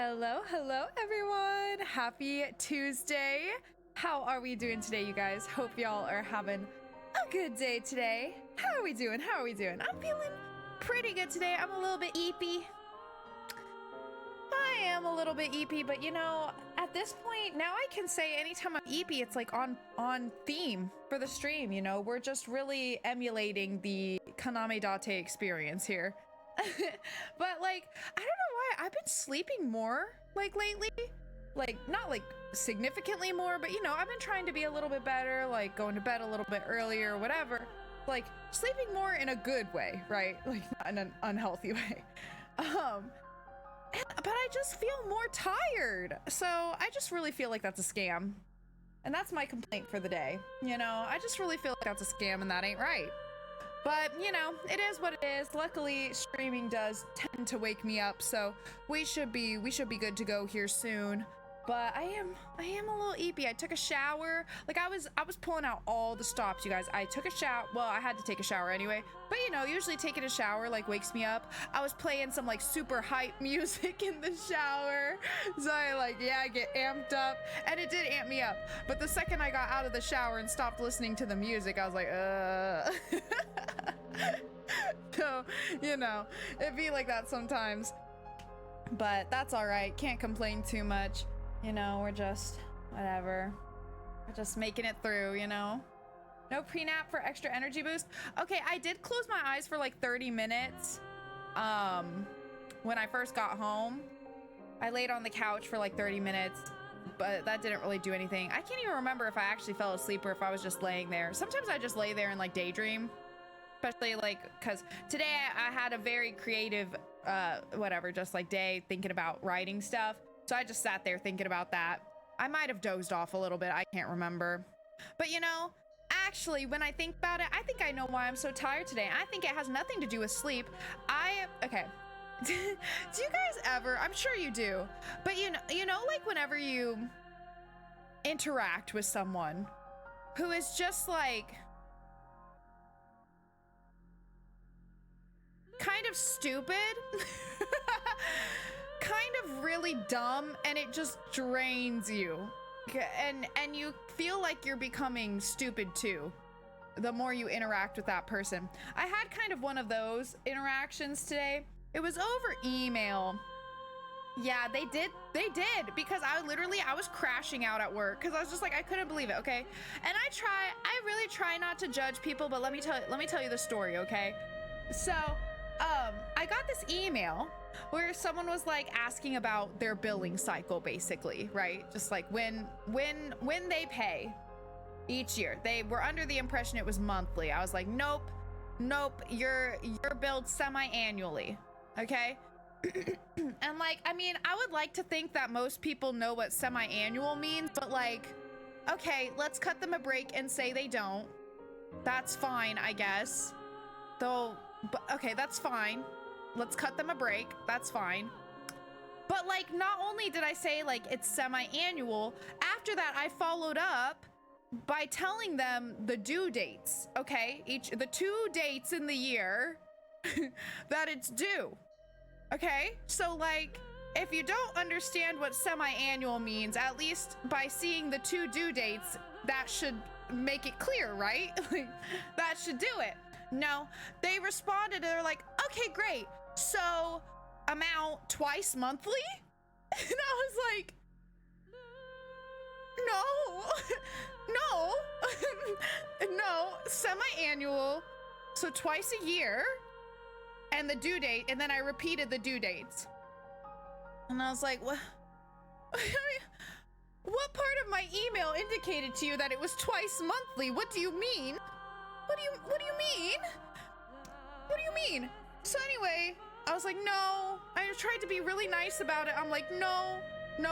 Hello, hello everyone. Happy Tuesday. How are we doing today, you guys? Hope y'all are having a good day today. How are we doing? I'm feeling pretty good today. I'm a little bit eepy. I am a little bit eepy, but you know, at this point, now I can say anytime I'm eepy, it's like on theme for the stream, you know? We're just really emulating the Kaname Date experience here. But like, I don't know why I've been sleeping more like lately, like not like significantly more, but you know, I've been trying to be a little bit better, like going to bed a little bit earlier, whatever, like sleeping more in a good way, right? Like not in an unhealthy way. But I just feel more tired. So I just really feel like that's a scam. And that's my complaint for the day. You know, I just really feel like that's a scam and that ain't right. But, you know, it is what it is. Luckily, streaming does tend to wake me up, so we should be good to go here soon. But I am a little eepy. I took a shower. Like I was pulling out all the stops, you guys. I took a shower. Well, I had to take a shower anyway. But you know, usually taking a shower like wakes me up. I was playing some like super hype music in the shower. So I get amped up, and it did amp me up. But the second I got out of the shower and stopped listening to the music, I was like, So, you know, it'd be like that sometimes. But that's all right. Can't complain too much. You know, we're just, whatever. We're just making it through, you know? No pre-nap for extra energy boost. Okay, I did close my eyes for like 30 minutes. When I first got home. I laid on the couch for like 30 minutes, but that didn't really do anything. I can't even remember if I actually fell asleep or if I was just laying there. Sometimes I just lay there and like daydream. Especially like, cause today I had a very creative, whatever, just like day thinking about writing stuff. So I just sat there thinking about that. I might have dozed off a little bit. I can't remember. But you know, actually, when I think about it, I think I know why I'm so tired today. I think it has nothing to do with sleep. Okay. Do you guys ever, I'm sure you do, but you know, like whenever you interact with someone who is just like kind of stupid, kind of really dumb, and it just drains you, and you feel like you're becoming stupid too the more you interact with that person. I had kind of one of those interactions today. It was over email. Yeah, they did because I was crashing out at work because I was just like, I couldn't believe it. Okay, and I really try not to judge people, but let me tell you the story. Okay, so I got this email where someone was like asking about their billing cycle, basically, right? Just like when they pay each year. They were under the impression it was monthly. I was like, nope, you're billed semi-annually, okay? And like, I mean, I would like to think that most people know what semi-annual means, but like, okay, let's cut them a break and say they don't. That's fine, I guess. Though, but okay, that's fine. Let's cut them a break. That's fine. But like, not only did I say like it's semi-annual, after that I followed up by telling them the due dates, okay? The 2 dates in the year that it's due. Okay? So like, if you don't understand what semi-annual means, at least by seeing the 2 due dates, that should make it clear, right? Like, that should do it. No, they responded, they're like, okay, great. So, amount twice monthly? And I was like, no, semi-annual, so twice a year, and the due date, and then I repeated the due dates. And I was like, what? What part of my email indicated to you that it was twice monthly? What do you mean? What do you mean? What do you mean? So anyway, I was like, no. I tried to be really nice about it. I'm like, no,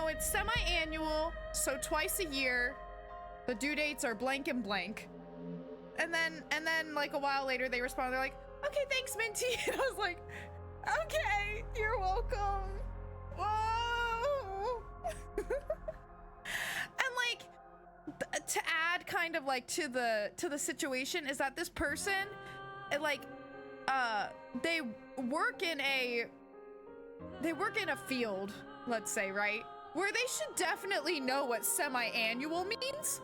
it's semi-annual, so twice a year. The due dates are blank and blank. And then like a while later they responded, they're like, okay, thanks, Minty. And I was like, okay, you're welcome. Whoa. And like, to add kind of like to the situation is that this person, like, they work in a field let's say, right? Where they should definitely know what semi-annual means.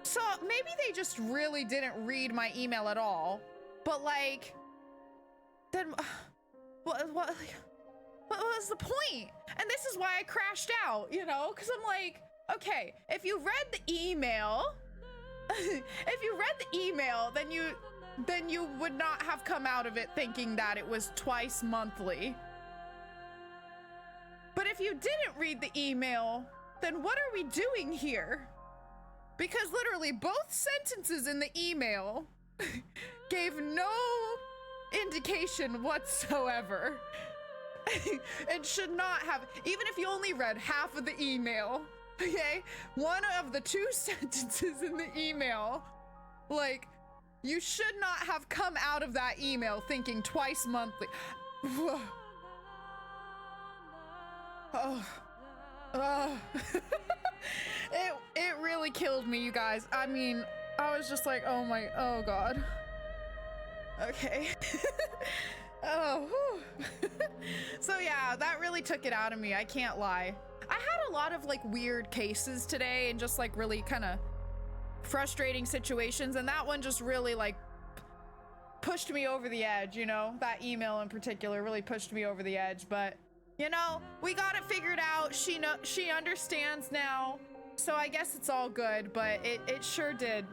So maybe they just really didn't read my email at all. But like, then what was the point? And this is why I crashed out, you know? Because I'm like, okay, if you read the email, then you would not have come out of it thinking that it was twice monthly. But if you didn't read the email, then what are we doing here? Because literally both sentences in the email gave no indication whatsoever. And should not have, even if you only read half of the email, okay? One of the two sentences in the email, like, you should not have come out of that email thinking twice monthly. It really killed me, you guys. I mean, I was just like, oh God. Okay. So yeah, that really took it out of me. I can't lie. I had a lot of like weird cases today and just like really kind of frustrating situations, and that one just really like pushed me over the edge, you know? That email in particular really pushed me over the edge, but you know, we got it figured out. She understands now. So I guess it's all good, but it sure did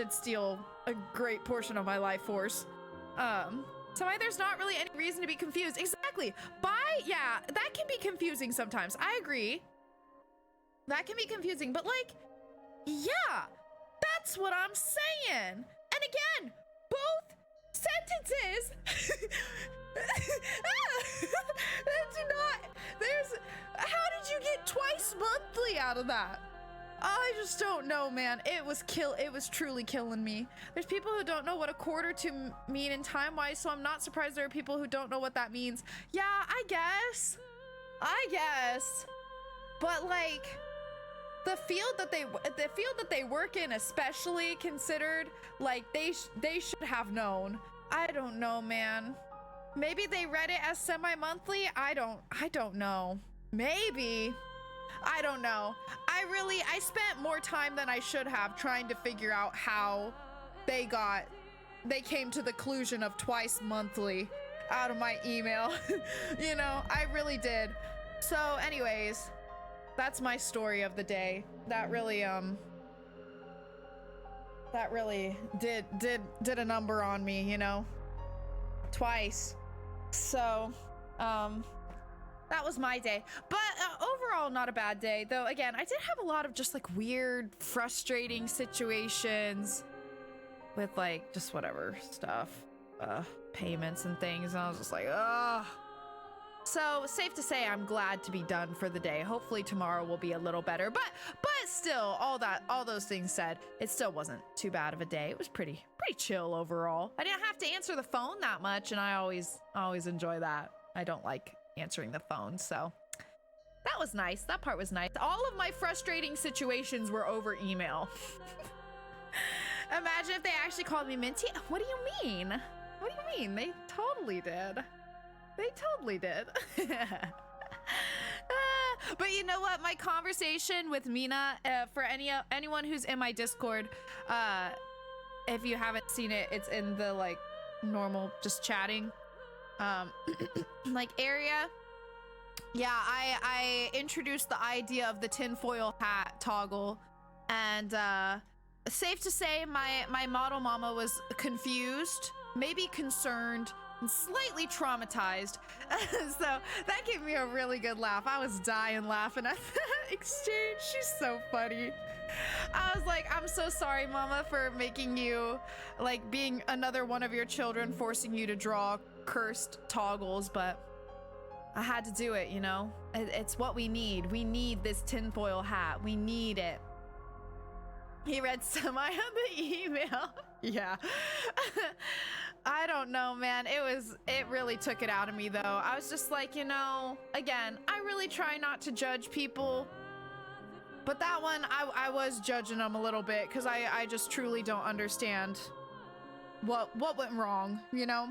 steal a great portion of my life force. So there's not really any reason to be confused. Exactly. Yeah, that can be confusing sometimes. I agree. That can be confusing, but like, yeah, that's what I'm saying. And again, both sentences how did you get twice monthly out of that? I just don't know, man. It was truly killing me. There's people who don't know what a quarter to mean in time-wise, so I'm not surprised there are people who don't know what that means. Yeah, I guess. But like, the field that they work in, especially considered, like they should have known. I don't know, man. Maybe they read it as semi-monthly. I don't know. Maybe. I don't know. I spent more time than I should have trying to figure out how they came to the conclusion of twice monthly out of my email. You know, I really did. So anyways, that's my story of the day. That really did a number on me, you know, twice. So, that was my day, but overall not a bad day, though. Again, I did have a lot of just like weird, frustrating situations with like just whatever stuff, payments and things, and I was just like, ugh. So safe to say I'm glad to be done for the day. Hopefully tomorrow will be a little better, but still, all those things said, it still wasn't too bad of a day. It was pretty chill overall. I didn't have to answer the phone that much, and I always enjoy that. I don't like answering the phone, so that was nice. That part was nice. All of my frustrating situations were over email. Imagine if they actually called me Minty. What do you mean? What do you mean? They totally did. They totally did. But you know what? My conversation with Mina, for anyone who's in my Discord, if you haven't seen it, it's in the like normal just chatting like area. Yeah, I introduced the idea of the tinfoil hat toggle, and safe to say my model mama was confused, maybe concerned, and slightly traumatized. So that gave me a really good laugh. I was dying laughing at that exchange. She's so funny. I was like, I'm so sorry, mama, for making you, like, being another one of your children, forcing you to draw cursed toggles, but I had to do it, you know? It's what we need. We need this tinfoil hat. We need it. He read semi on the email. Yeah. I don't know, man. It really took it out of me, though. I was just like, you know, again, I really try not to judge people, but that one, I was judging them a little bit, because I just truly don't understand what went wrong, you know?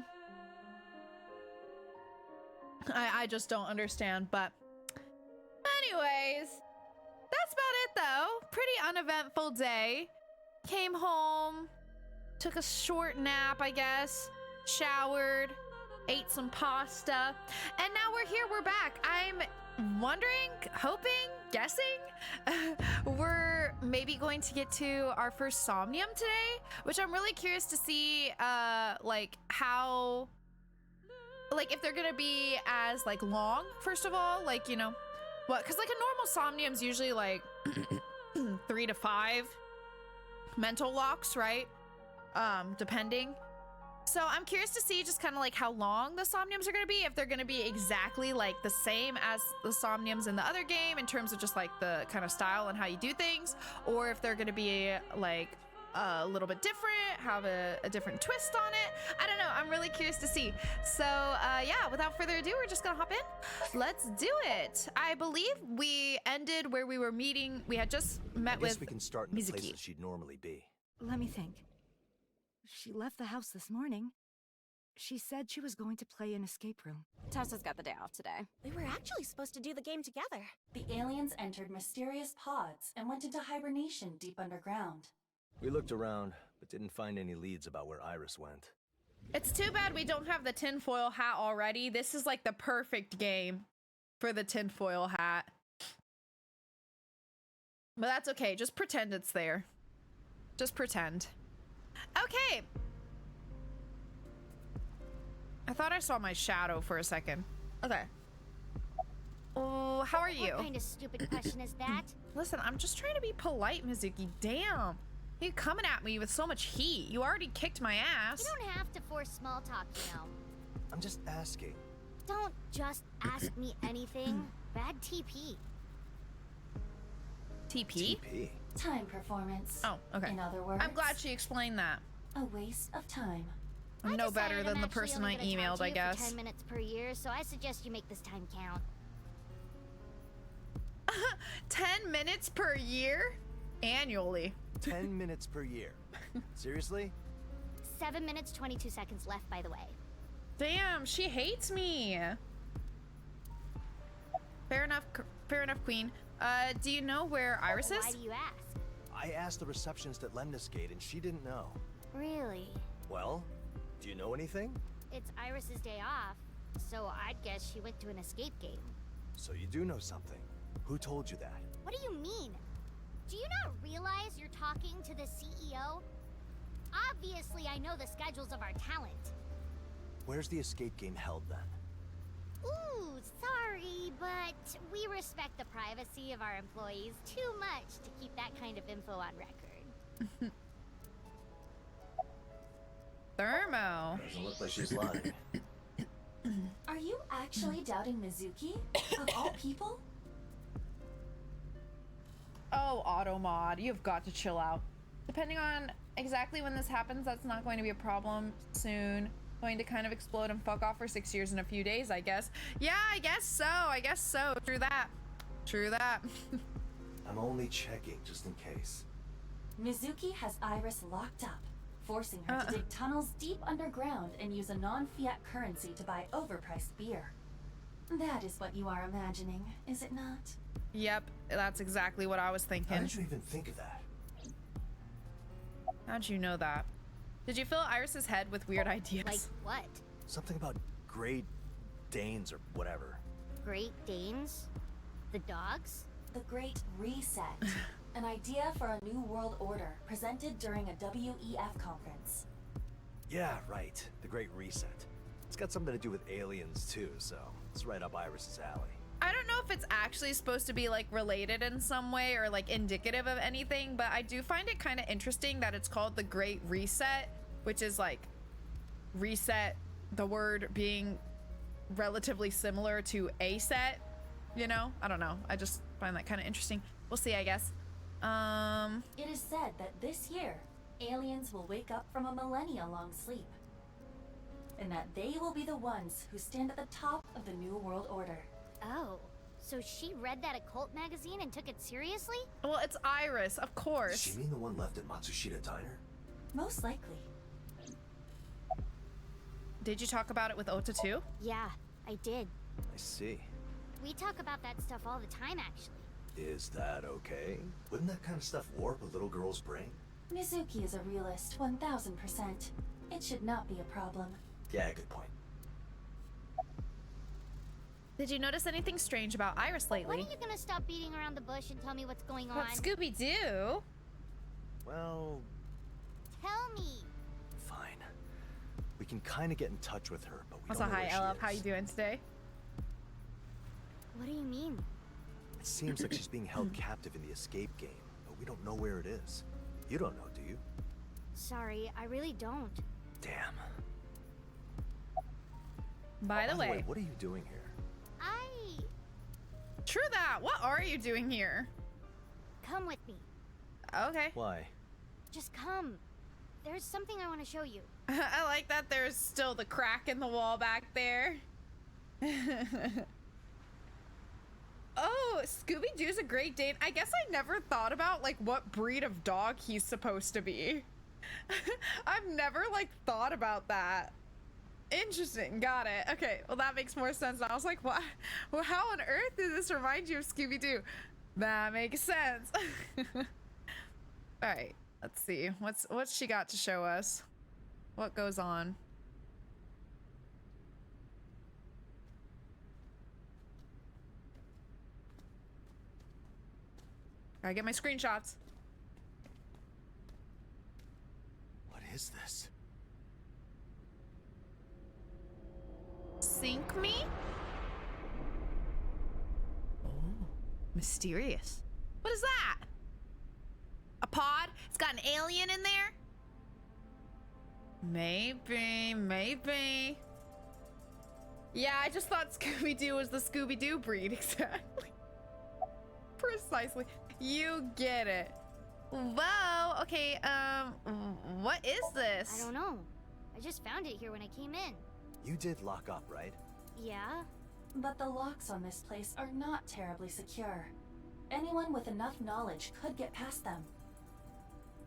I just don't understand, but Anyways, that's about it though. Pretty uneventful day. Came home, took a short nap, I guess, showered, ate some pasta, and now we're here, we're back. I'm wondering, hoping, guessing, we're maybe going to get to our first Somnium today, which I'm really curious to see, like, how, like, if they're gonna be as, like, long, first of all, like, you know, what, because, like, a normal Somnium's usually, like, 3 to 5 mental locks, right? Depending. So I'm curious to see just kind of like how long the Somniums are going to be, if they're going to be exactly like the same as the Somniums in the other game in terms of just like the kind of style and how you do things, or if they're going to be like a little bit different, have a different twist on it. I don't know. I'm really curious to see. So yeah, without further ado, we're just gonna hop in. Let's do it. I believe we ended where we were meeting. We had just met with we can start in the Mizuki. places she'd normally be. Let me think. She left the house this morning. She said she was going to play an escape room. Tessa's got the day off today. We were actually supposed to do the game together. The aliens entered mysterious pods and went into hibernation deep underground. We looked around, but didn't find any leads about where Iris went. It's too bad we don't have the tinfoil hat already. This is like the perfect game for the tinfoil hat. But that's okay. Just pretend it's there. Just pretend. Okay. I thought I saw my shadow for a second. Okay. Oh, how are you? What kind of stupid question is that? Listen, I'm just trying to be polite, Mizuki. Damn. You coming at me with so much heat. You already kicked my ass. You don't have to force small talk, you know. I'm just asking. Don't just ask me anything. Bad TP. TP? TP. Time performance. Oh, okay. In other words, I'm glad she explained that. a waste of time. I'm no better decided than I'm the actually person only I gonna talk emailed, to I you for guess. 10 minutes per year, so I suggest you make this time count. 10 minutes per year? Annually. 10 minutes per year. Seriously? 7 minutes, 22 seconds left, by the way. Damn, she hates me. Fair enough, Queen. Do you know where Iris is? Why do you ask? I asked the receptionist at Lemnis Gate and she didn't know. Really? Well, do you know anything? It's Iris's day off, so I'd guess she went to an escape game. So you do know something. Who told you that? What do you mean? Do you not realize you're talking to the CEO? Obviously, I know the schedules of our talent. Where's the escape game held then? Ooh, sorry, but we respect the privacy of our employees too much to keep that kind of info on record. Thermo. Doesn't look like she's lying. Are you actually doubting Mizuki? Of all people? Oh, Automod, you've got to chill out. Depending on exactly when this happens, that's not going to be a problem soon. Going to kind of explode and fuck off for 6 years in a few days, I guess. Yeah, I guess so. True that. I'm only checking just in case. Mizuki has Iris locked up, forcing her to dig tunnels deep underground and use a non-fiat currency to buy overpriced beer. That is what you are imagining, is it not? Yep, that's exactly what I was How thinking. did you even think of that? How'd you know that? Did you fill Iris's head with weird ideas? Like what? Something about Great Danes or whatever. Great Danes? The dogs? The Great Reset. An idea for a new world order presented during a WEF conference. Yeah, right. The Great Reset. It's got something to do with aliens too, so it's right up Iris's alley. I don't know if it's actually supposed to be like related in some way or like indicative of anything, but I do find it kind of interesting that it's called the Great Reset, which is like reset, the word being relatively similar to a set, you know? I don't know. I just find that kind of interesting. We'll see, I guess. It is said that this year, aliens will wake up from a millennia-long sleep. And that they will be the ones who stand at the top of the new world order. Oh, so she read that occult magazine and took it seriously? Well, it's Iris, of Does course. she mean the one left at Matsushita Diner? Most likely. Did you talk about it with Ota too? Yeah, I did. I see. We talk about that stuff all the time, actually. Is that okay? Wouldn't that kind of stuff warp a little girl's brain? Mizuki is a realist, 1000%. It should not be a problem. Yeah, good point. Did you notice anything strange about Iris When lately? are you gonna stop beating around the bush and tell me what's going on? What Scooby-Doo? Well, Tell me. fine. We can kind of get in touch with her, but we Also, don't know hi, where she Ella. is. How you doing today? What do you mean? It seems like she's being held captive in the escape game, but we don't know where it is. You don't know, do you? Sorry, I really don't. Damn. By the way, what are you doing here? true that. What are you doing here? Come with me. Okay. Why? Just come. There's something I want to show you. I like that there's still the crack in the wall back there. Oh, Scooby-Doo's a Great Dane. I guess I never thought about like what breed of dog he's supposed to be. I've never like thought about that. Interesting. Got it. Okay. Well, that makes more sense. I was like, what? Well, how on earth did this remind you of Scooby-Doo? That makes sense. All right. Let's see. What's she got to show us? What goes on? Gotta get my screenshots. What is this? Sink me? Oh, mysterious. What is that? A pod? It's got an alien in there? Maybe. Yeah, I just thought Scooby-Doo was the Scooby-Doo breed, exactly. Precisely. You get it. Whoa, okay, what is this? I don't know. I just found it here when I came in. You did lock up, right? Yeah? But the locks on this place are not terribly secure. Anyone with enough knowledge could get past them.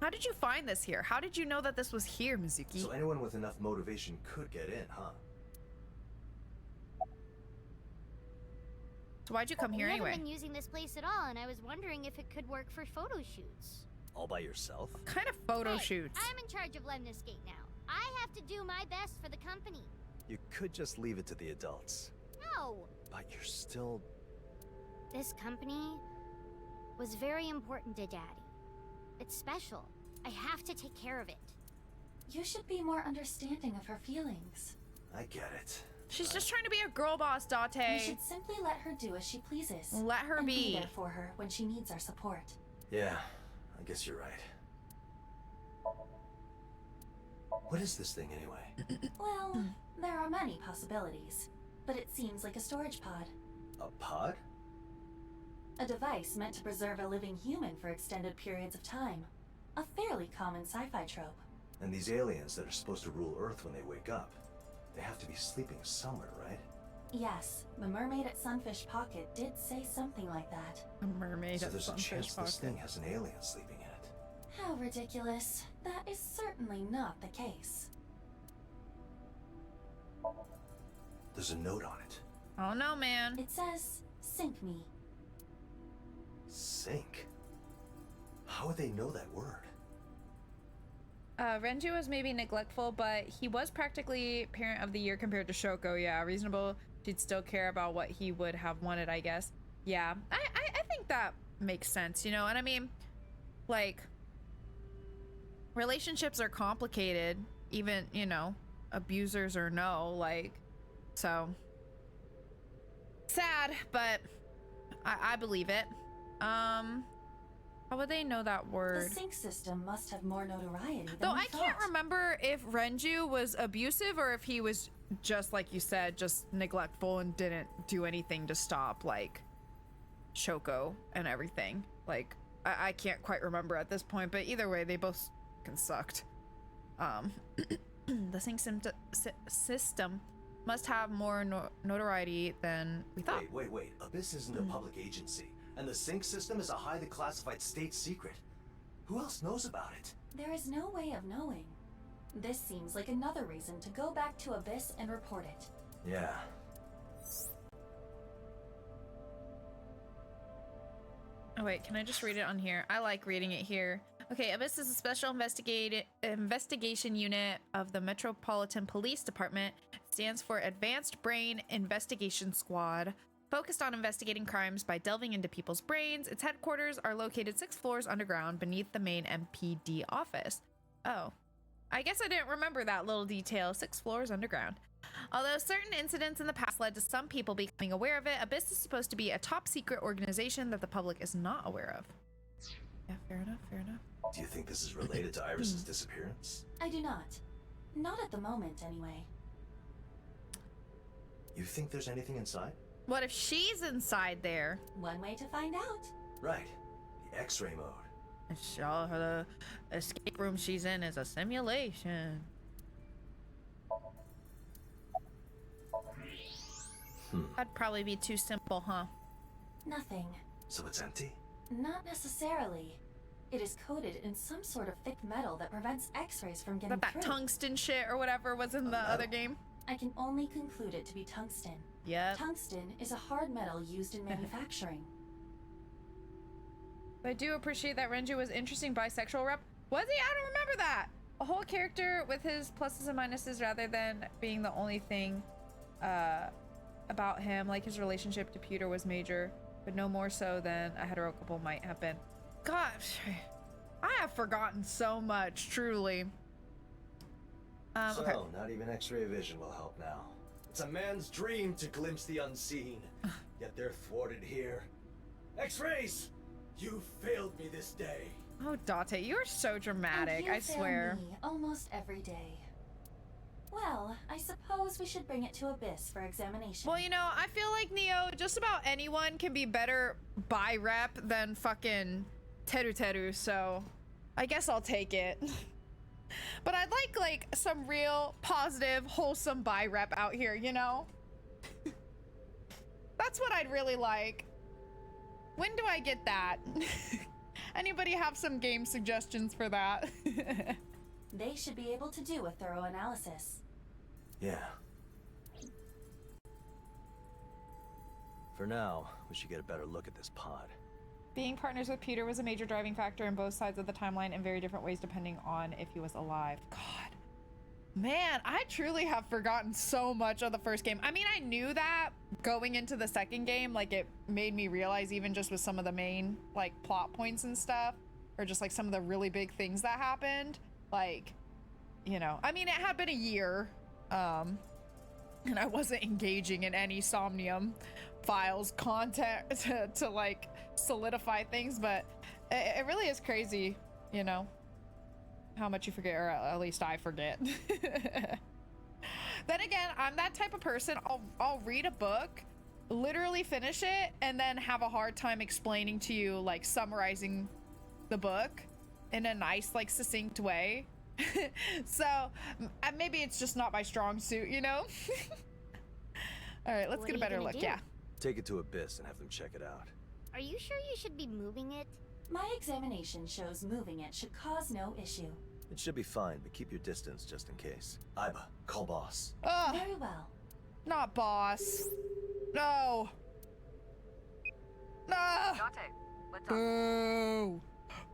How did you find this here? How did you know that this was here, Mizuki? So anyone with enough motivation could get in, huh? So why'd you come here We anyway? haven't been using this place at all, and I was wondering if it could work for photo shoots. All by yourself? What kind of photo Hey, shoots? I'm in charge of Lemniscate now. I have to do my best for the company. You could just leave it to the adults. No! But you're still... This company was very important to Daddy. It's special. I have to take care of it. You should be more understanding of her feelings. I get it. She's just trying to be a girl boss, You Date. should simply let her do as she pleases. Let her and be. there for her when she needs our support. Yeah, I guess you're right. What is this thing anyway? Well, there are many possibilities, but it seems like a storage pod. A pod? A device meant to preserve a living human for extended periods of time. A fairly common sci-fi trope. And these aliens that are supposed to rule Earth when they wake up, they have to be sleeping somewhere, right? Yes, the mermaid at Sunfish Pocket did say something like that. A mermaid So at there's a Sunfish chance this Pocket. thing has an alien sleeping in it. How ridiculous. That is certainly not the case. There's a note on it. Oh no, man. It says, "Sink me." Sink? How would they know that word? Renju was maybe neglectful, but he was practically parent of the year compared to Shoko. Yeah, reasonable. She'd still care about what he would have wanted, I guess. Yeah, I think that makes sense, you know? And I mean, like, relationships are complicated, even, you know, abusers or no, like, so. Sad, but I believe it. How would they know that word? The sync system must have more notoriety than Though we I can't thought. remember if Renju was abusive or if he was just, like you said, just neglectful and didn't do anything to stop, like, Shoko and everything. Like, I can't quite remember at this point, but either way, they both fucking sucked. The sync system must have more notoriety than we thought. Wait. Abyss isn't a public agency, and the sync system is a highly classified state secret. Who else knows about it? There is no way of knowing. This seems like another reason to go back to Abyss and report it. Yeah. Oh wait, can I just read it on here? I like reading it here. Okay, Abyss is a special investigation unit of the Metropolitan Police Department. It stands for Advanced Brain Investigation Squad. Focused on investigating crimes by delving into people's brains. Its headquarters are located 6 floors underground beneath the main MPD office. Oh, I guess I didn't remember that little detail. 6 floors underground. Although certain incidents in the past led to some people becoming aware of it, Abyss is supposed to be a top secret organization that the public is not aware of. Yeah, fair enough, fair enough. Do you think this is related to Iris's disappearance? I do not. Not at the moment, anyway. You think there's anything inside? What if she's inside there? One way to find out. Right. The X-ray mode. And show her the escape room she's in is a simulation. That'd probably be too simple, huh? Nothing. So it's empty? Not necessarily. It is coated in some sort of thick metal that prevents X-rays from getting That through. tungsten shit or whatever was in the other game. I can only conclude it to be tungsten. Yep. Tungsten is a hard metal used in manufacturing. I do appreciate that Renju was interesting bisexual rep. Was he? I don't remember that. A whole character with his pluses and minuses rather than being the only thing about him. Like his relationship to Peter was major, but no more so than a hetero couple might have been. Gosh, I have forgotten so much, truly. Okay. So, not even X-ray vision will help now. It's a man's dream to glimpse the unseen, yet they're thwarted here. X-rays! You failed me this day. Oh, Date, you're so dramatic, And you I fail swear. me almost every day. Well, I suppose we should bring it to Abyss for examination. Well, you know, I feel like Neo, just about anyone can be better by rep than fucking Teru Teru, so I guess I'll take it. But I'd like some real positive, wholesome by rep out here, you know? That's what I'd really like. When do I get that? Anybody have some game suggestions for that? They should be able to do a thorough analysis. Yeah. For now, we should get a better look at this pod. Being partners with Peter was a major driving factor in both sides of the timeline in very different ways depending on if he was alive. God. Man, I truly have forgotten so much of the first game. I mean, I knew that going into the second game, like it made me realize even just with some of the main like plot points and stuff, or just like some of the really big things that happened. Like, you know, I mean, it had been a year, and I wasn't engaging in any Somnium Files content to like solidify things, but it really is crazy, you know, how much you forget, or at least I forget. Then again, I'm that type of person. I'll read a book, literally finish it, and then have a hard time explaining to you, like summarizing the book in a nice, like succinct way. So maybe it's just not my strong suit, you know? All right, let's What get a are you better gonna look. do? Yeah. Take it to Abyss and have them check it out. Are you sure you should be moving it? My examination shows moving it should cause no issue. It should be fine, but keep your distance just in case. Iba, call boss. Ugh, Very well. not boss. No. No. Dante, let's talk. Boo.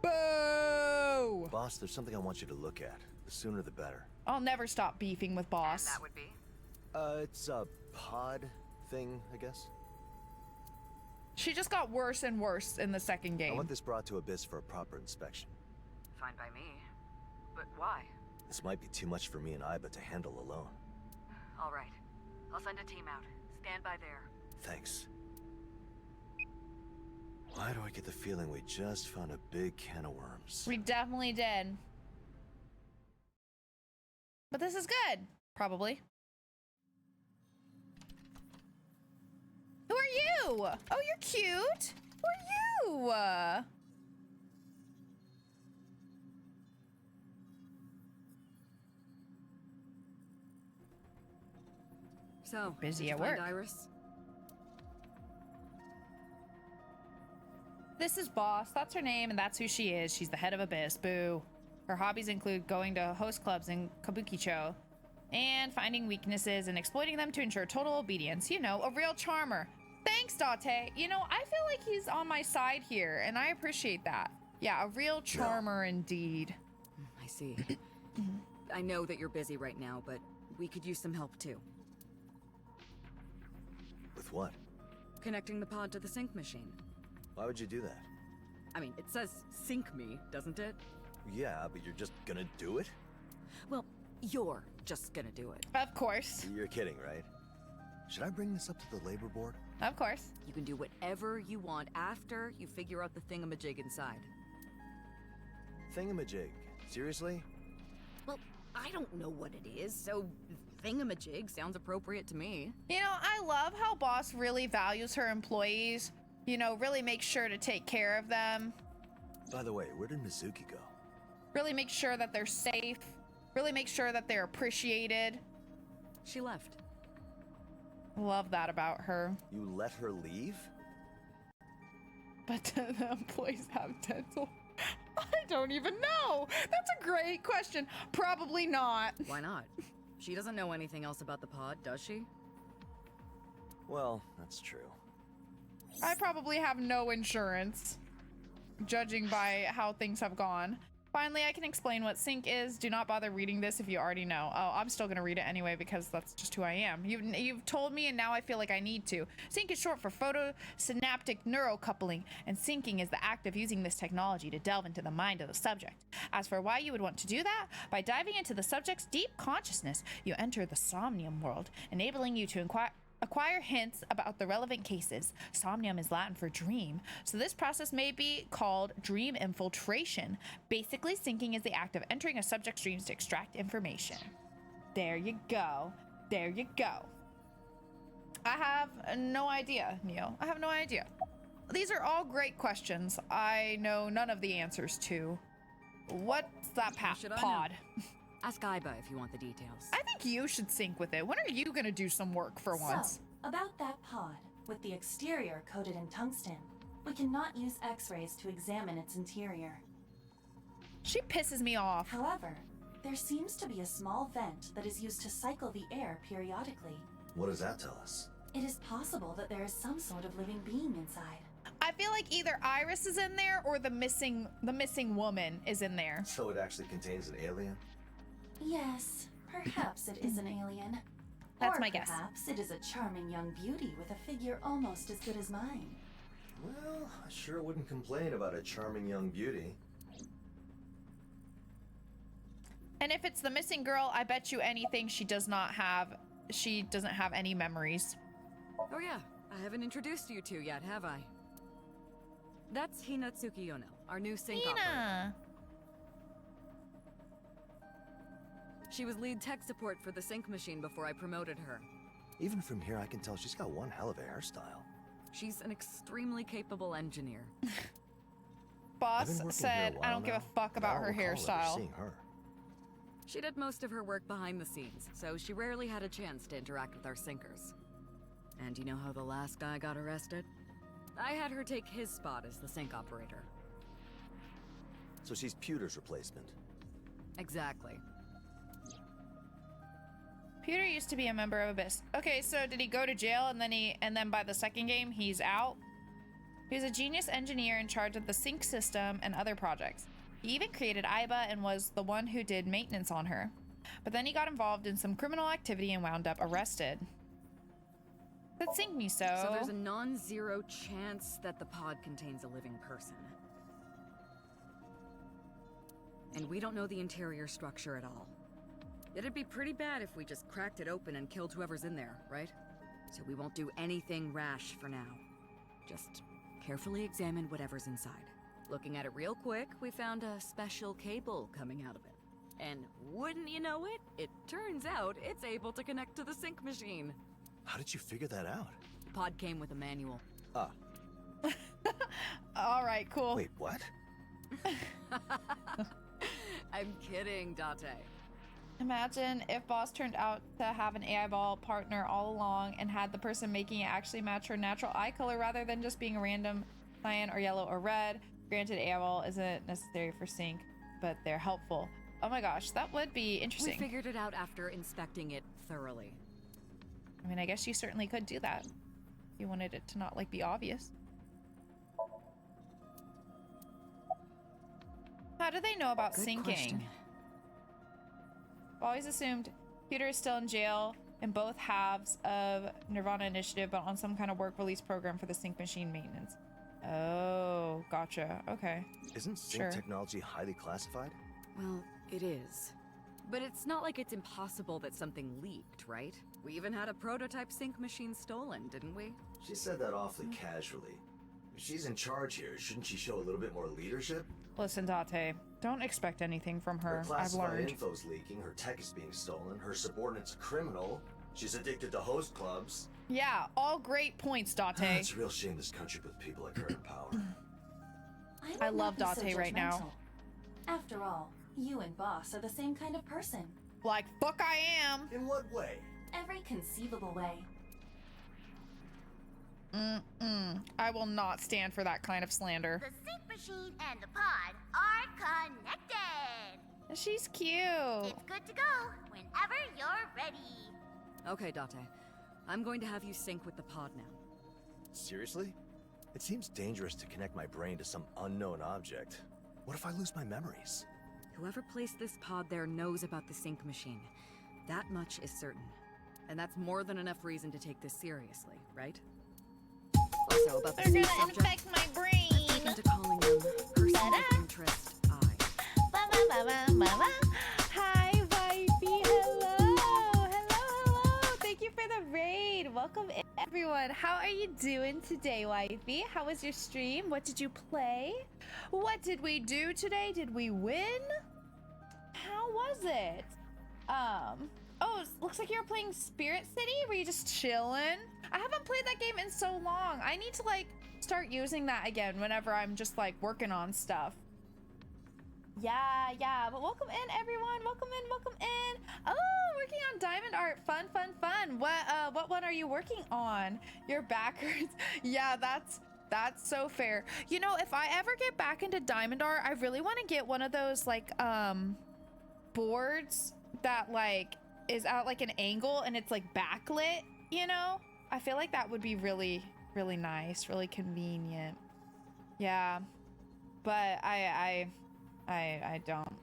Boo. Boss, there's something I want you to look at. The sooner the better. I'll never stop beefing with And boss. that would be? It's a pod thing, I guess. She just got worse and worse in the second I game. want this brought to Abyss for a proper inspection. Fine by me. But why? This might be too much for me and Iba to handle alone. All right. I'll send a team out. Stand by there. Thanks. Why do I get the feeling we just found a big can of worms? We definitely did. But this is good, probably. Who are you? Oh, you're cute. Who are you? So, Busy did you at find work. Iris? This is Boss. That's her name, and that's who she is. She's the head of Abyss. Boo. Her hobbies include going to host clubs in Kabukicho and finding weaknesses and exploiting them to ensure total obedience. You know, a real charmer. Thanks, Date. You know, I feel like he's on my side here, and I appreciate that. Yeah, a real charmer indeed. I see. I know that you're busy right now, but we could use some help too. With what? Connecting the pod to the sync machine. Why would you do that? I mean, it says sync me, doesn't it? Yeah, but you're just gonna do it? Well, you're just gonna do it. Of course. You're kidding, right? Should I bring this up to the labor board? Of course. You can do whatever you want after you figure out the thingamajig inside. Thingamajig. Seriously? Well, I don't know what it is, so thingamajig sounds appropriate to me. You know, I love how Boss really values her employees. You know, really makes sure to take care of them. By the way, where did Mizuki go? Really make sure that they're safe. Really make sure that they're appreciated. She left. Love that about her. You let her leave? But do the employees have dental? I don't even know. That's a great question. Probably not. Why not? She doesn't know anything else about the pod, does she? Well, that's true. I probably have no insurance, judging by how things have gone. Finally, I can explain what sync is. Do not bother reading this if you already know. Oh, I'm still gonna read it anyway because that's just who I am. You've told me and now I feel like I need to. Sync is short for photosynaptic neurocoupling, and syncing is the act of using this technology to delve into the mind of the subject. As for why you would want to do that, by diving into the subject's deep consciousness, you enter the somnium world, enabling you to acquire hints about the relevant cases. Somnium is Latin for dream, so this process may be called dream infiltration. Basically, syncing is the act of entering a subject's dreams to extract information. There you go. There you go. I have no idea, Neo. I have no idea. These are all great questions I know none of the answers to. What's that pod? Ask Aiba if you want the details. I think you should sync with it. When are you gonna do some work for once? So, about that pod, with the exterior coated in tungsten, we cannot use X-rays to examine its interior. She pisses me off. However, there seems to be a small vent that is used to cycle the air periodically. What does that tell us? It is possible that there is some sort of living being inside. I feel like either Iris is in there or the missing woman is in there. So it actually contains an alien? Yes, perhaps it is an alien. That's my guess. Perhaps it is a charming young beauty with a figure almost as good as mine. Well, I sure wouldn't complain about a charming young beauty. And if it's the missing girl, I bet you anything she doesn't have any memories. Oh yeah, I haven't introduced you two yet, have I? That's Hina Tsukiyono, our new sync operator. Hina! She was lead tech support for the sync machine before I promoted her. Even from here, I can tell she's got one hell of a hairstyle. She's an extremely capable engineer. Boss said, I don't give a fuck about her hairstyle. Seeing her. She did most of her work behind the scenes, so she rarely had a chance to interact with our syncers. And you know how the last guy got arrested? I had her take his spot as the sync operator. So she's Pewter's replacement. Exactly. Peter used to be a member of Abyss. Okay, so did he go to jail and then by the second game he's out? He was a genius engineer in charge of the sync system and other projects. He even created Aiba and was the one who did maintenance on her. But then he got involved in some criminal activity and wound up arrested. But sync me so. So there's a non-zero chance that the pod contains a living person. And we don't know the interior structure at all. It'd be pretty bad if we just cracked it open and killed whoever's in there, right? So we won't do anything rash for now. Just carefully examine whatever's inside. Looking at it real quick, we found a special cable coming out of it. And wouldn't you know it, it turns out it's able to connect to the sync machine. How did you figure that out? The pod came with a manual. Ah. All right, cool. Wait, what? I'm kidding, Date. Imagine if Boss turned out to have an AI ball partner all along and had the person making it actually match her natural eye color rather than just being a random cyan or yellow or red. Granted, AI ball isn't necessary for sync, but they're helpful. Oh my gosh, that would be interesting. We figured it out after inspecting it thoroughly. I mean, I guess you certainly could do that. You wanted it to not like be obvious. How do they know about Good syncing? question. I've always assumed Peter is still in jail in both halves of Nirvana Initiative, but on some kind of work release program for the sync machine maintenance. Oh, gotcha. Okay. Isn't sync Sure. technology highly classified? Well, it is. But it's not like it's impossible that something leaked, right? We even had a prototype sync machine stolen, didn't we? She said that awfully casually. If she's in charge here, shouldn't she show a little bit more leadership? Listen, Date, don't expect anything from her. I've classified learned. info's leaking, her tech is being stolen, her subordinate's a criminal, she's addicted to host clubs. Yeah, all great points, Date. It's a real shame this country puts people like her in power. I would love not be so Date right now. judgmental. After all, you and Boss are the same kind of person. Like, fuck I am. In what way? Every conceivable way. I will not stand for that kind of slander. The sync machine and the pod are connected. She's cute. It's good to go whenever you're ready. Okay, Date. I'm going to have you sync with the pod now. Seriously? It seems dangerous to connect my brain to some unknown object. What if I lose my memories? Whoever placed this pod there knows about the sync machine. That much is certain. And that's more than enough reason to take this seriously, right? Also, about the They're sync gonna subject, infect my brain. taken to calling them person of interest I. Hi, wifey. Hello. Hello. Thank you for the raid. Welcome in, everyone. How are you doing today, wifey? How was your stream? What did you play? What did we do today? Did we win? How was it? Oh, looks like you were playing Spirit City. Were you just chilling? I haven't played that game in so long. I need to like start using that again whenever I'm just like working on stuff. Yeah, but welcome in, everyone. Welcome in. Oh, working on diamond art. Fun. What one are you working on? Your backwards. Yeah, that's so fair. You know, if I ever get back into diamond art, I really want to get one of those like boards that like is at like an angle and it's like backlit, you know? I feel like that would be really nice, really convenient. Yeah. But I don't.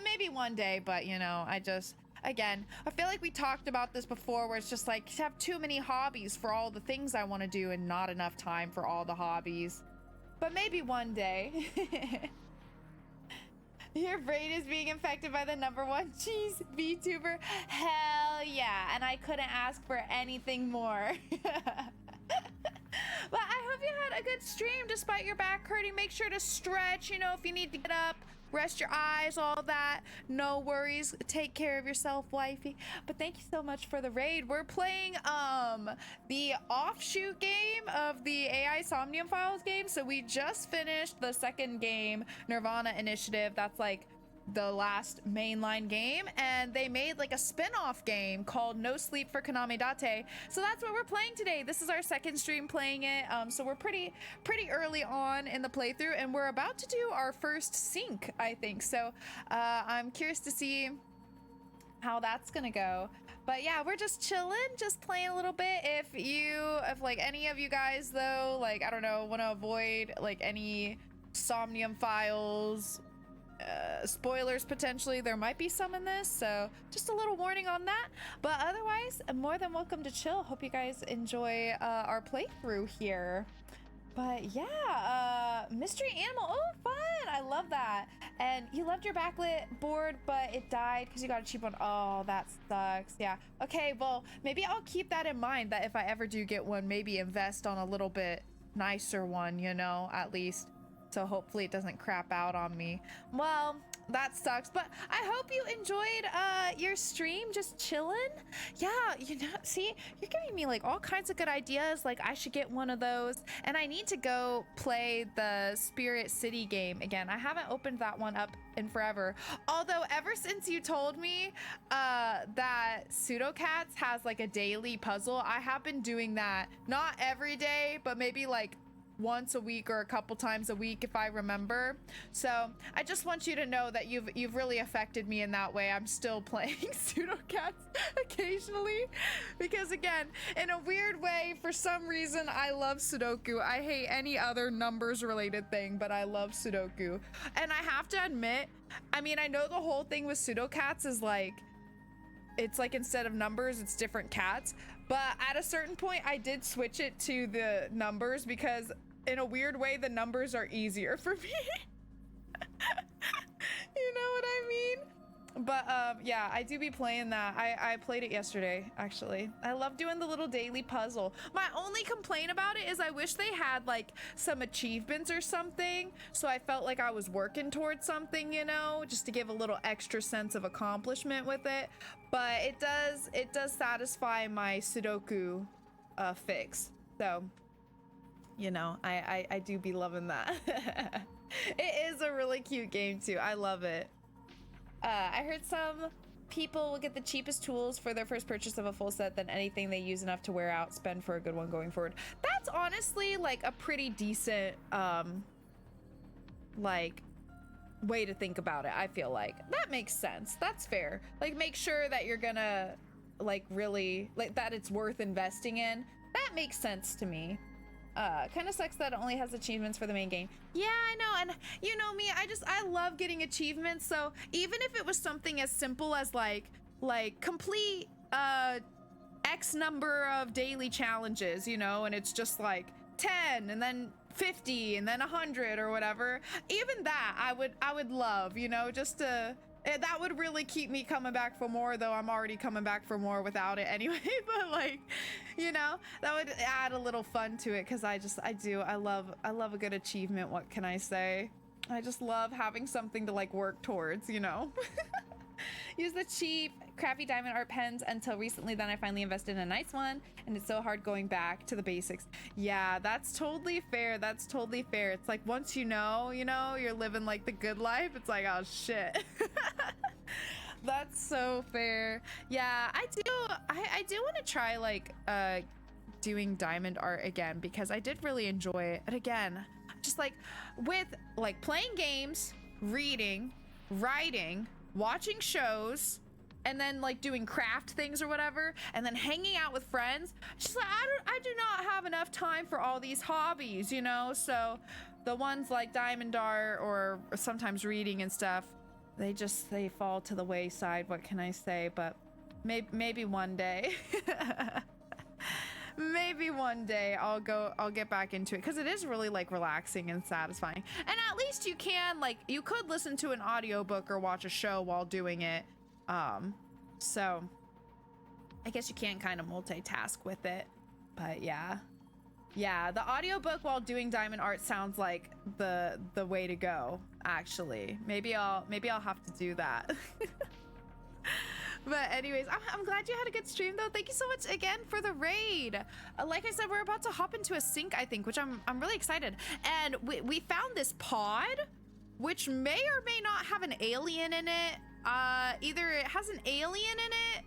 Maybe one day, but you know, again, I feel like we talked about this before where it's just like you have too many hobbies for all the things I want to do and not enough time for all the hobbies. But maybe one day. Your brain is being infected by the #1 cheese VTuber. Hell yeah. And I couldn't ask for anything more. But I hope you had a good stream despite your back hurting. Make sure to stretch, you know, if you need to get up, rest your eyes, all that. No worries. Take care of yourself, wifey. But thank you so much for the raid. We're playing the offshoot game of the AI Somnium Files game. So we just finished the second game, Nirvana Initiative. That's like the last mainline game, and they made like a spin-off game called No Sleep for Kaname Date. So that's what we're playing today. This is our second stream playing it. So we're pretty early on in the playthrough, and we're about to do our first sync, I think. So I'm curious to see how that's gonna go. But yeah, we're just chilling, just playing a little bit. If like any of you guys though, like, I don't know, want to avoid like any Somnium Files spoilers potentially, there might be some in this, so just a little warning on that. But otherwise, more than welcome to chill. Hope you guys enjoy our playthrough here. But yeah, mystery animal. Oh, fun! I love that. And you loved your backlit board, but it died because you got a cheap one. Oh, that sucks. Yeah. Okay, well, maybe I'll keep that in mind, that if I ever do get one, maybe invest on a little bit nicer one, you know, at least. So hopefully it doesn't crap out on me. Well, that sucks, but I hope you enjoyed your stream, just chilling. Yeah, you know, see, you're giving me like all kinds of good ideas. Like I should get one of those, and I need to go play the Spirit City game again. I haven't opened that one up in forever. Although ever since you told me that Pseudocats has like a daily puzzle, I have been doing that. Not every day, but maybe like once a week or a couple times a week if I remember. So I just want you to know that you've really affected me in that way. I'm still playing Pseudocats occasionally because, again, in a weird way, for some reason I love Sudoku. I hate any other numbers related thing, but I love Sudoku. And I have to admit, I mean, I know the whole thing with Pseudocats is like, it's like instead of numbers, it's different cats. But at a certain point, I did switch it to the numbers because in a weird way, the numbers are easier for me. You know what I mean? But yeah, I do be playing that. I played it yesterday, actually. I love doing the little daily puzzle. My only complaint about it is I wish they had like some achievements or something, so I felt like I was working towards something, you know, just to give a little extra sense of accomplishment with it. But it does satisfy my Sudoku fix. So, you know, I do be loving that. It is a really cute game too. I love it. I heard some people will get the cheapest tools for their first purchase of a full set than anything they use enough to wear out, spend for a good one going forward. That's honestly like a pretty decent like way to think about it. I feel like that makes sense. That's fair. Like, make sure that you're gonna like really like that it's worth investing in. That makes sense to me. Kind of sucks that it only has achievements for the main game. Yeah, I know, and you know me, I love getting achievements, so even if it was something as simple as like complete X number of daily challenges, you know, and it's just like 10 and then 50 and then 100 or whatever, even that I would love, you know, just to that would really keep me coming back for more, though I'm already coming back for more without it anyway. But like, you know, that would add a little fun to it, because I love a good achievement. What can I say? I just love having something to like work towards, you know. Use the cheap crappy diamond art pens until recently, then I finally invested in a nice one, and it's so hard going back to the basics. Yeah, that's totally fair. That's totally fair. It's like once you know, you're living like the good life, it's like, oh shit. That's so fair. Yeah, I do want to try like doing diamond art again, because I did really enjoy it. And again, just like with like playing games, reading, writing, watching shows, and then like doing craft things or whatever, and then hanging out with friends, just like I do not have enough time for all these hobbies, you know. So the ones like diamond art or sometimes reading and stuff, they fall to the wayside. What can I say? But maybe one day. Maybe one day I'll get back into it, because it is really like relaxing and satisfying. And at least you could listen to an audiobook or watch a show while doing it. So I guess you can kind of multitask with it. But yeah, the audiobook while doing diamond art sounds like the way to go, actually. Maybe I'll have to do that. But anyways, I'm glad you had a good stream, though. Thank you so much again for the raid. Like I said, we're about to hop into a sync, I think, which I'm really excited. And we found this pod, which may or may not have an alien in it. Either it has an alien in it,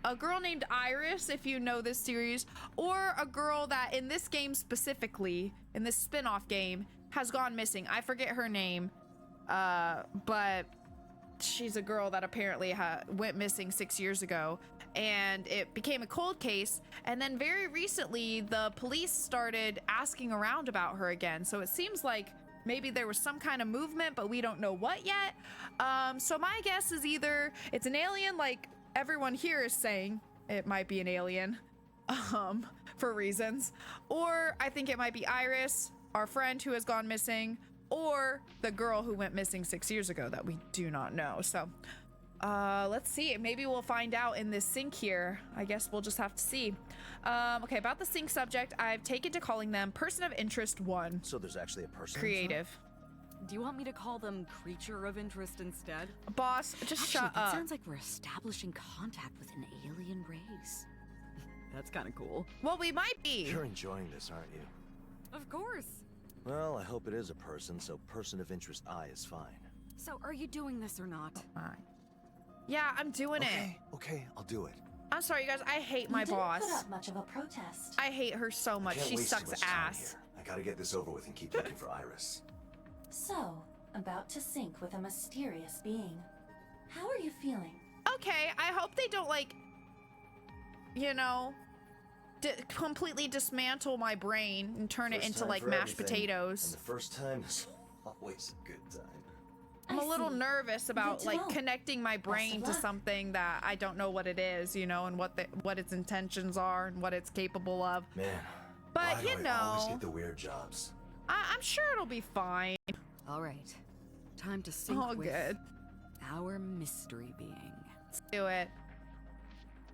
a girl named Iris, if you know this series, or a girl that in this game specifically, in this spin-off game, has gone missing. I forget her name, but she's a girl that apparently went missing 6 years ago, and it became a cold case. And then very recently, the police started asking around about her again. So it seems like maybe there was some kind of movement, but we don't know what yet. So my guess is either it's an alien, like everyone here is saying it might be an alien, for reasons, or I think it might be Iris, our friend who has gone missing, or the girl who went missing 6 years ago that we do not know. So let's see, maybe we'll find out in this sync here. I guess we'll just have to see. Okay, about the sync subject, I've taken to calling them Person of Interest 1. So there's actually a person Creative. Do you want me to call them Creature of Interest instead? Boss, just Actually, shut that up. sounds like we're establishing contact with an alien race. That's kind of cool. Well, we might be. You're enjoying this, aren't you? Of course. Well, I hope it is a person, so Person of Interest I is fine. So are you doing this or not? Fine. Yeah, I'm doing it. Okay, I'll do it. I'm sorry, you guys. I hate my You didn't boss. put up much of a protest. I hate her so much. Can't She waste too sucks much time ass. here. I gotta get this over with and keep looking for Iris. So, about to sync with a mysterious being. How are you feeling? Okay, I hope they don't, like, you know, completely dismantle my brain and turn it First into, time like, for mashed everything, potatoes. And the first time is always a good time. I'm a little see. nervous about, Good to like, know. connecting my brain to luck. something that I don't know what it is, you know, and what its intentions are and what it's capable of. Man, But, why do you I always know, get the weird jobs? I'm sure it'll be fine. All right. Time to sync Oh, with good. our mystery being. Let's do it.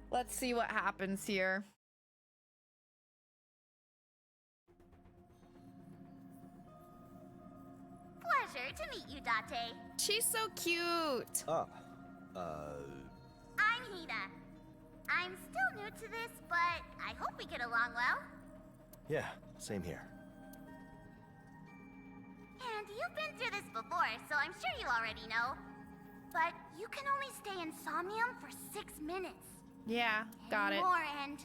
Let's see what happens here. Pleasure to meet you, Date. She's so cute. Oh, I'm Hina. I'm still new to this, but I hope we get along well. yeah, same here. And you've been through this before, so I'm sure you already know. But you can only stay in Somnium for 6 minutes. Yeah, got it. More and...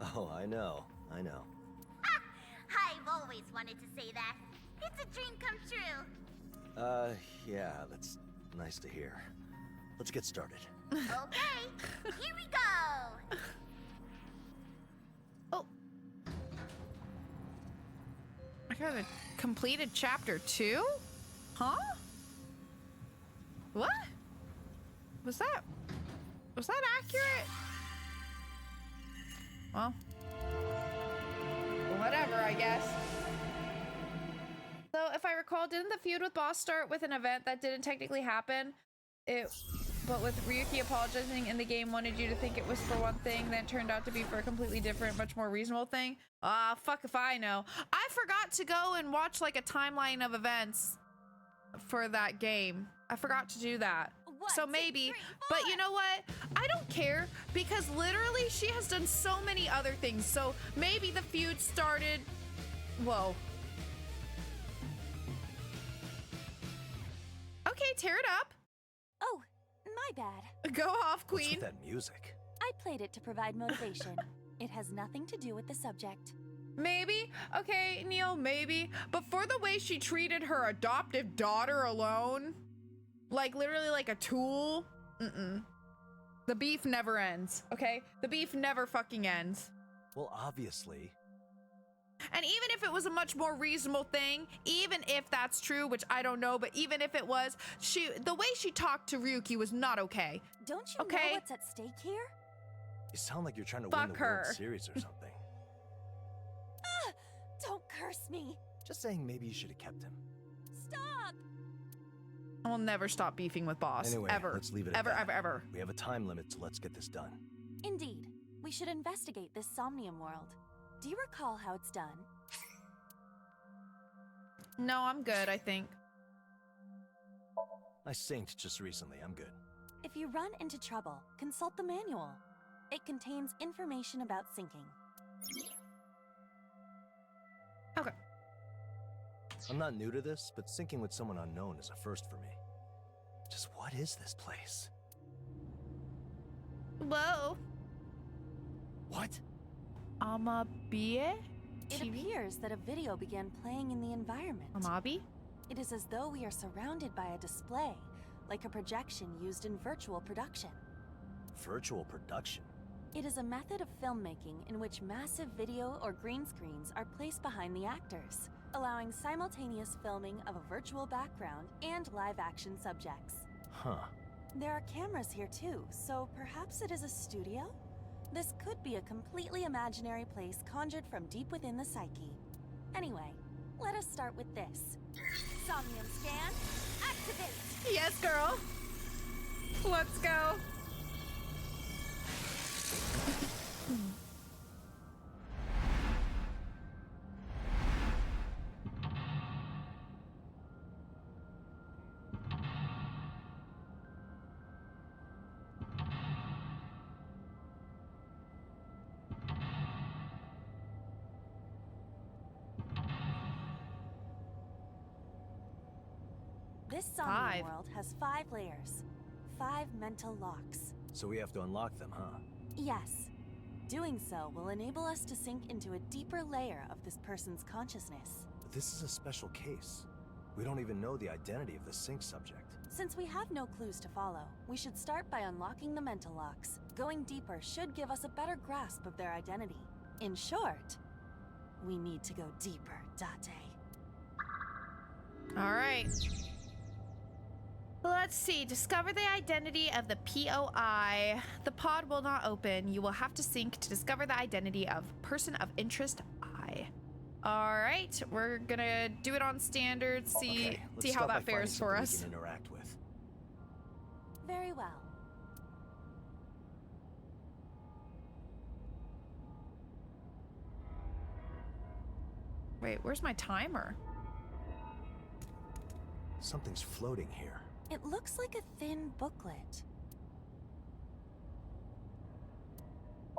Oh, I know. I've always wanted to say that. It's a dream come true. Yeah, that's nice to hear. Let's get started. Okay, here we go. Oh. I got a completed chapter 2? Huh? What? Was that accurate? Well, whatever, I guess. So, if I recall, didn't the feud with Boss start with an event that didn't technically happen? But with Ryuki apologizing in the game, wanted you to think it was for one thing, then turned out to be for a completely different, much more reasonable thing? Ah, fuck if I know. I forgot to go and watch, like, a timeline of events for that game. I forgot to do that. So maybe, but you know what? I don't care, because literally she has done so many other things. So maybe the feud started... Whoa. Okay, tear it up. Oh, my bad. Go off, What's queen. with that music? I played it to provide motivation. It has nothing to do with the subject. Maybe. Okay, Neil, maybe. But for the way she treated her adoptive daughter alone, like literally like a tool, the beef never ends, okay? The beef never fucking ends. Well, obviously. And even if it was a much more reasonable thing, even if that's true, which I don't know, but even if it was, the way she talked to Ryuki was not okay. Don't you Okay. know what's at stake here? You sound like you're trying to Fuck win the her. World Series or something. Don't curse me. Just saying maybe you should have kept him. Stop. I will never stop beefing with Boss. Anyway, ever. let's leave it at ever, that. ever, ever. We have a time limit, so let's get this done. Indeed. We should investigate this Somnium world. Do you recall how it's done? No, I'm good, I think. I synced just recently. I'm good. If you run into trouble, consult the manual. It contains information about syncing. Okay. I'm not new to this, but syncing with someone unknown is a first for me. Just what is this place? Whoa. What? Amabie? It appears that a video began playing in the environment. Amabi? It is as though we are surrounded by a display, like a projection used in virtual production. Virtual production? It is a method of filmmaking in which massive video or green screens are placed behind the actors, allowing simultaneous filming of a virtual background and live-action subjects. Huh. There are cameras here too, so perhaps it is a studio? This could be a completely imaginary place conjured from deep within the psyche. Anyway, let us start with this. Somnium scan, activate! Yes, girl. Let's go. This Five. Somnium world has 5 layers, 5 mental locks. So we have to unlock them, huh? Yes. Doing so will enable us to sink into a deeper layer of this person's consciousness. But this is a special case. We don't even know the identity of the sync subject. Since we have no clues to follow, we should start by unlocking the mental locks. Going deeper should give us a better grasp of their identity. In short, we need to go deeper, Date. All right. Let's see. Discover the identity of the POI. The pod will not open. You will have to sync to discover the identity of person of interest I. All right. We're gonna do it on standard. See how that fares for us. We can interact with. Very well. Wait, where's my timer? Something's floating here. It looks like a thin booklet.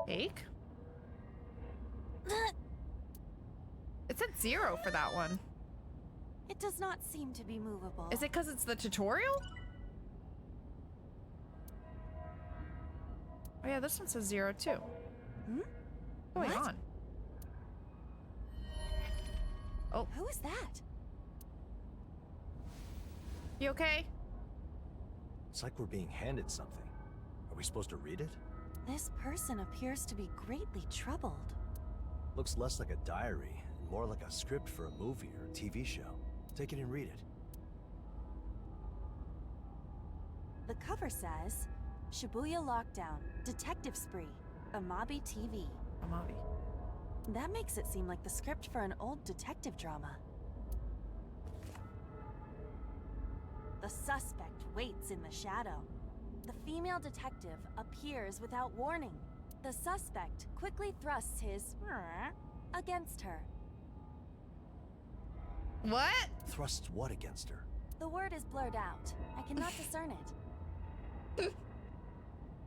Fake? It said 0 for that one. It does not seem to be movable. Is it because it's the tutorial? Oh yeah, this one says 0 too. Hmm? What's going What? on? Oh, Who is that? you okay? It's like we're being handed something. Are we supposed to read it? This person appears to be greatly troubled. Looks less like a diary and more like a script for a movie or a TV show. Take it and read it. The cover says, Shibuya Lockdown, Detective Spree, Amabi TV. Amabi. That makes it seem like the script for an old detective drama. The suspect waits in the shadow. The female detective appears without warning. The suspect quickly thrusts his against her. What? Thrusts what against her? The word is blurred out. I cannot discern it.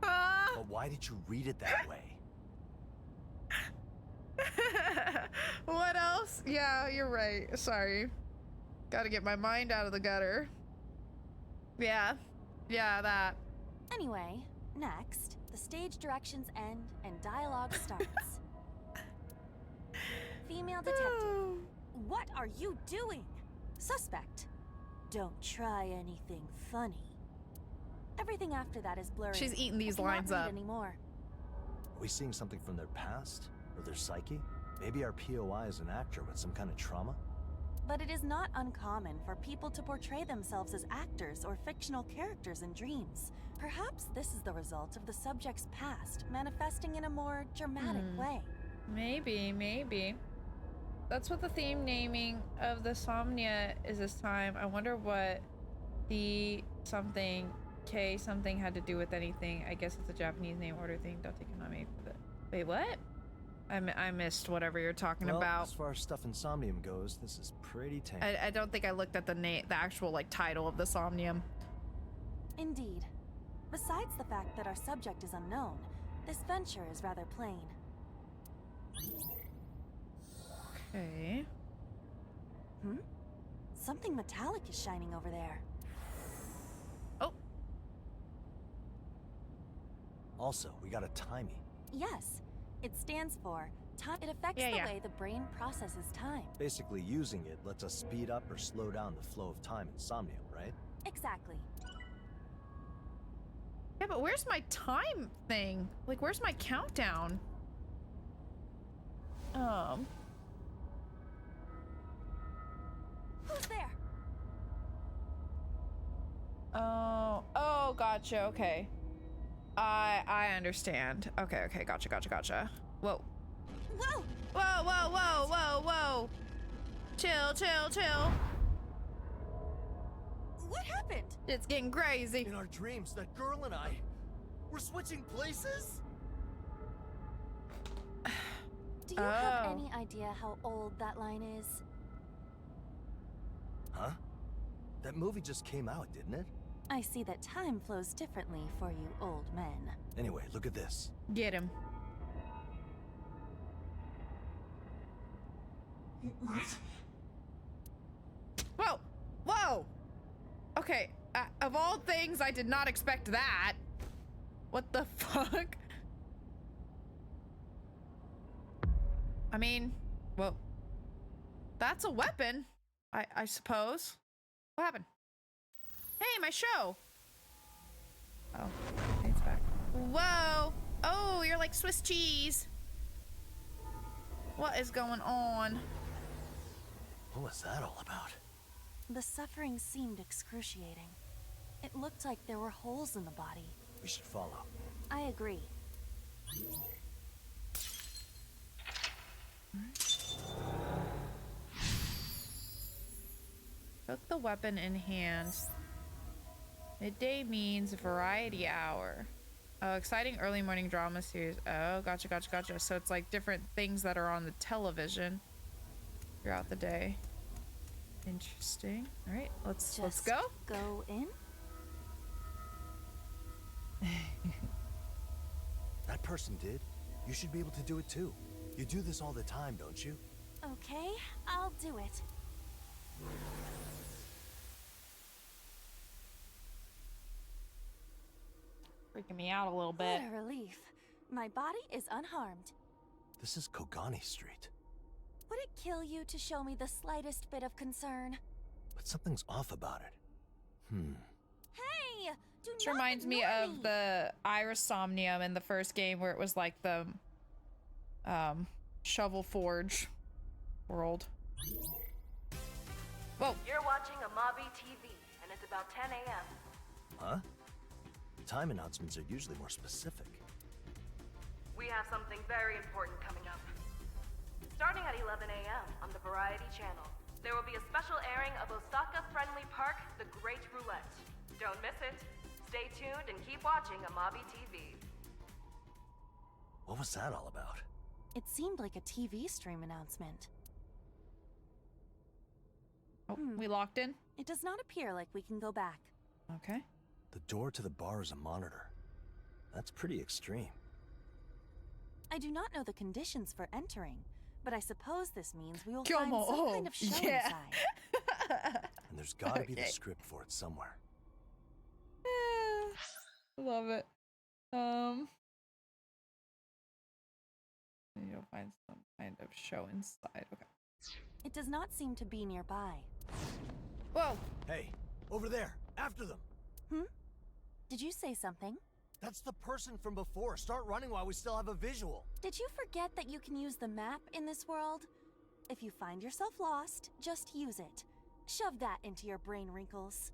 But why did you read it that way? What else? Yeah, you're right. Sorry. Gotta get my mind out of the gutter. Yeah. Yeah, that. Anyway, next, the stage directions end and dialogue starts. Female detective. What are you doing? Suspect. Don't try anything funny. Everything after that is blurry. She's eating these I cannot lines read up. anymore. Are we seeing something from their past? Or their psyche? Maybe our POI is an actor with some kind of trauma? But it is not uncommon for people to portray themselves as actors or fictional characters in dreams. Perhaps this is the result of the subject's past manifesting in a more dramatic way. Maybe. That's what the theme naming of the Somnia is this time. I wonder what the something K something had to do with anything. I guess it's a Japanese name order thing. Date Kaname. Wait, what? I missed whatever you're talking about. As far as stuff in Somnium goes, this is pretty tame. I don't think I looked at the actual like title of the Somnium. Indeed. Besides the fact that our subject is unknown, this venture is rather plain. Okay. Something metallic is shining over there. Oh. Also, we got a timing. Yes, it stands for time. It affects the way the brain processes time. Basically, using it lets us speed up or slow down the flow of time in Somnium, right? Exactly. Yeah, but where's my time thing? Like, where's my countdown? Who's there? Oh, gotcha. Okay. I understand. Okay, gotcha. Whoa. Whoa! Whoa. Chill. What happened? It's getting crazy. In our dreams, that girl and I, we're switching places? Do you have any idea how old that line is? Huh? That movie just came out, didn't it? I see that time flows differently for you old men. Anyway, look at this. Get him. Whoa! Okay, of all things, I did not expect that. What the fuck? I mean, well, that's a weapon, I suppose. What happened? Hey, my show. Oh, it's back. Whoa. Oh, you're like Swiss cheese. What is going on? What was that all about? The suffering seemed excruciating. It looked like there were holes in the body. We should follow. I agree. Took the weapon in hand. Midday means variety hour. Oh, exciting early morning drama series. Oh, gotcha, gotcha, gotcha. So it's like different things that are on the television throughout the day. Interesting. All right, let's go. Go in. That person did. You should be able to do it too. You do this all the time, don't you? Okay, I'll do it. Freaking me out a little bit. What a relief. My body is unharmed. This is Kogani Street. Would it kill you to show me the slightest bit of concern? But something's off about it. Hey! Do This not reminds me ignore of the Iris Somnium in the first game where it was like the Shovel Forge world. Whoa. You're watching Amabi TV, and it's about 10 a.m. Huh? Time announcements are usually more specific. We have something very important coming up. Starting at 11 a.m. on the Variety Channel, there will be a special airing of Osaka-friendly park, The Great Roulette. Don't miss it. Stay tuned and keep watching Amabi TV. What was that all about? It seemed like a TV stream announcement. Oh, we locked in? It does not appear like we can go back. Okay. The door to the bar is a monitor. That's pretty extreme. I do not know the conditions for entering, but I suppose this means we will Come find some on. kind of show Yeah. inside. And there's gotta be the Okay. script for it somewhere. Love it. You'll find some kind of show inside. Okay. It does not seem to be nearby. Whoa. Hey, over there! After them! Did you say something? That's the person from before. Start running while we still have a visual. Did you forget that you can use the map in this world? If you find yourself lost, just use it. Shove that into your brain wrinkles.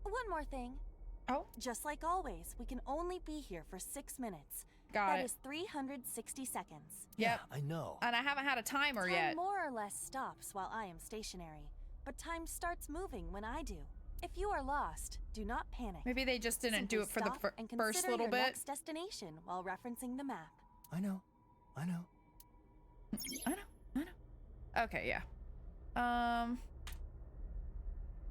One more thing. Oh, Just like always, we can only be here for 6 minutes. got That it. is 360 seconds. Yep. Yeah, I know. And I haven't had a timer Time yet. more or less stops while I am stationary, but time starts moving when I do. If you are lost, do not panic. Maybe they just didn't do Simply it for the stop and first consider little your bit. next destination while referencing the map. I know. I know. Okay, yeah. All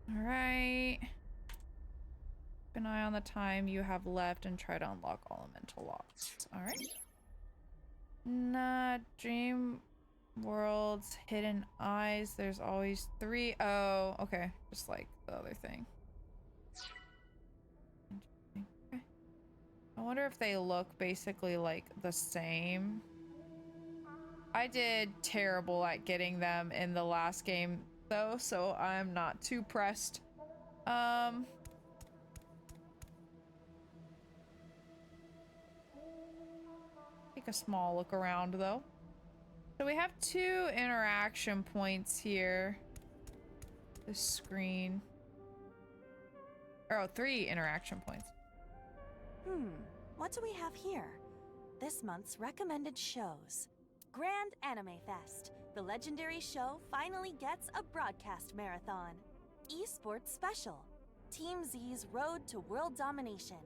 right. Keep an eye on the time you have left and try to unlock all mental locks. All right. Nah, Dream World's Hidden Eyes. There's always 3. Oh, okay. Just like the other thing. Interesting. Okay. I wonder if they look basically like the same. I did terrible at getting them in the last game though, so I'm not too pressed. Take a small look around though. So we have 2 interaction points here. This screen. Oh, 3 interaction points. What do we have here? This month's recommended shows. Grand Anime Fest. The legendary show finally gets a broadcast marathon. Esports Special. Team Z's Road to World Domination.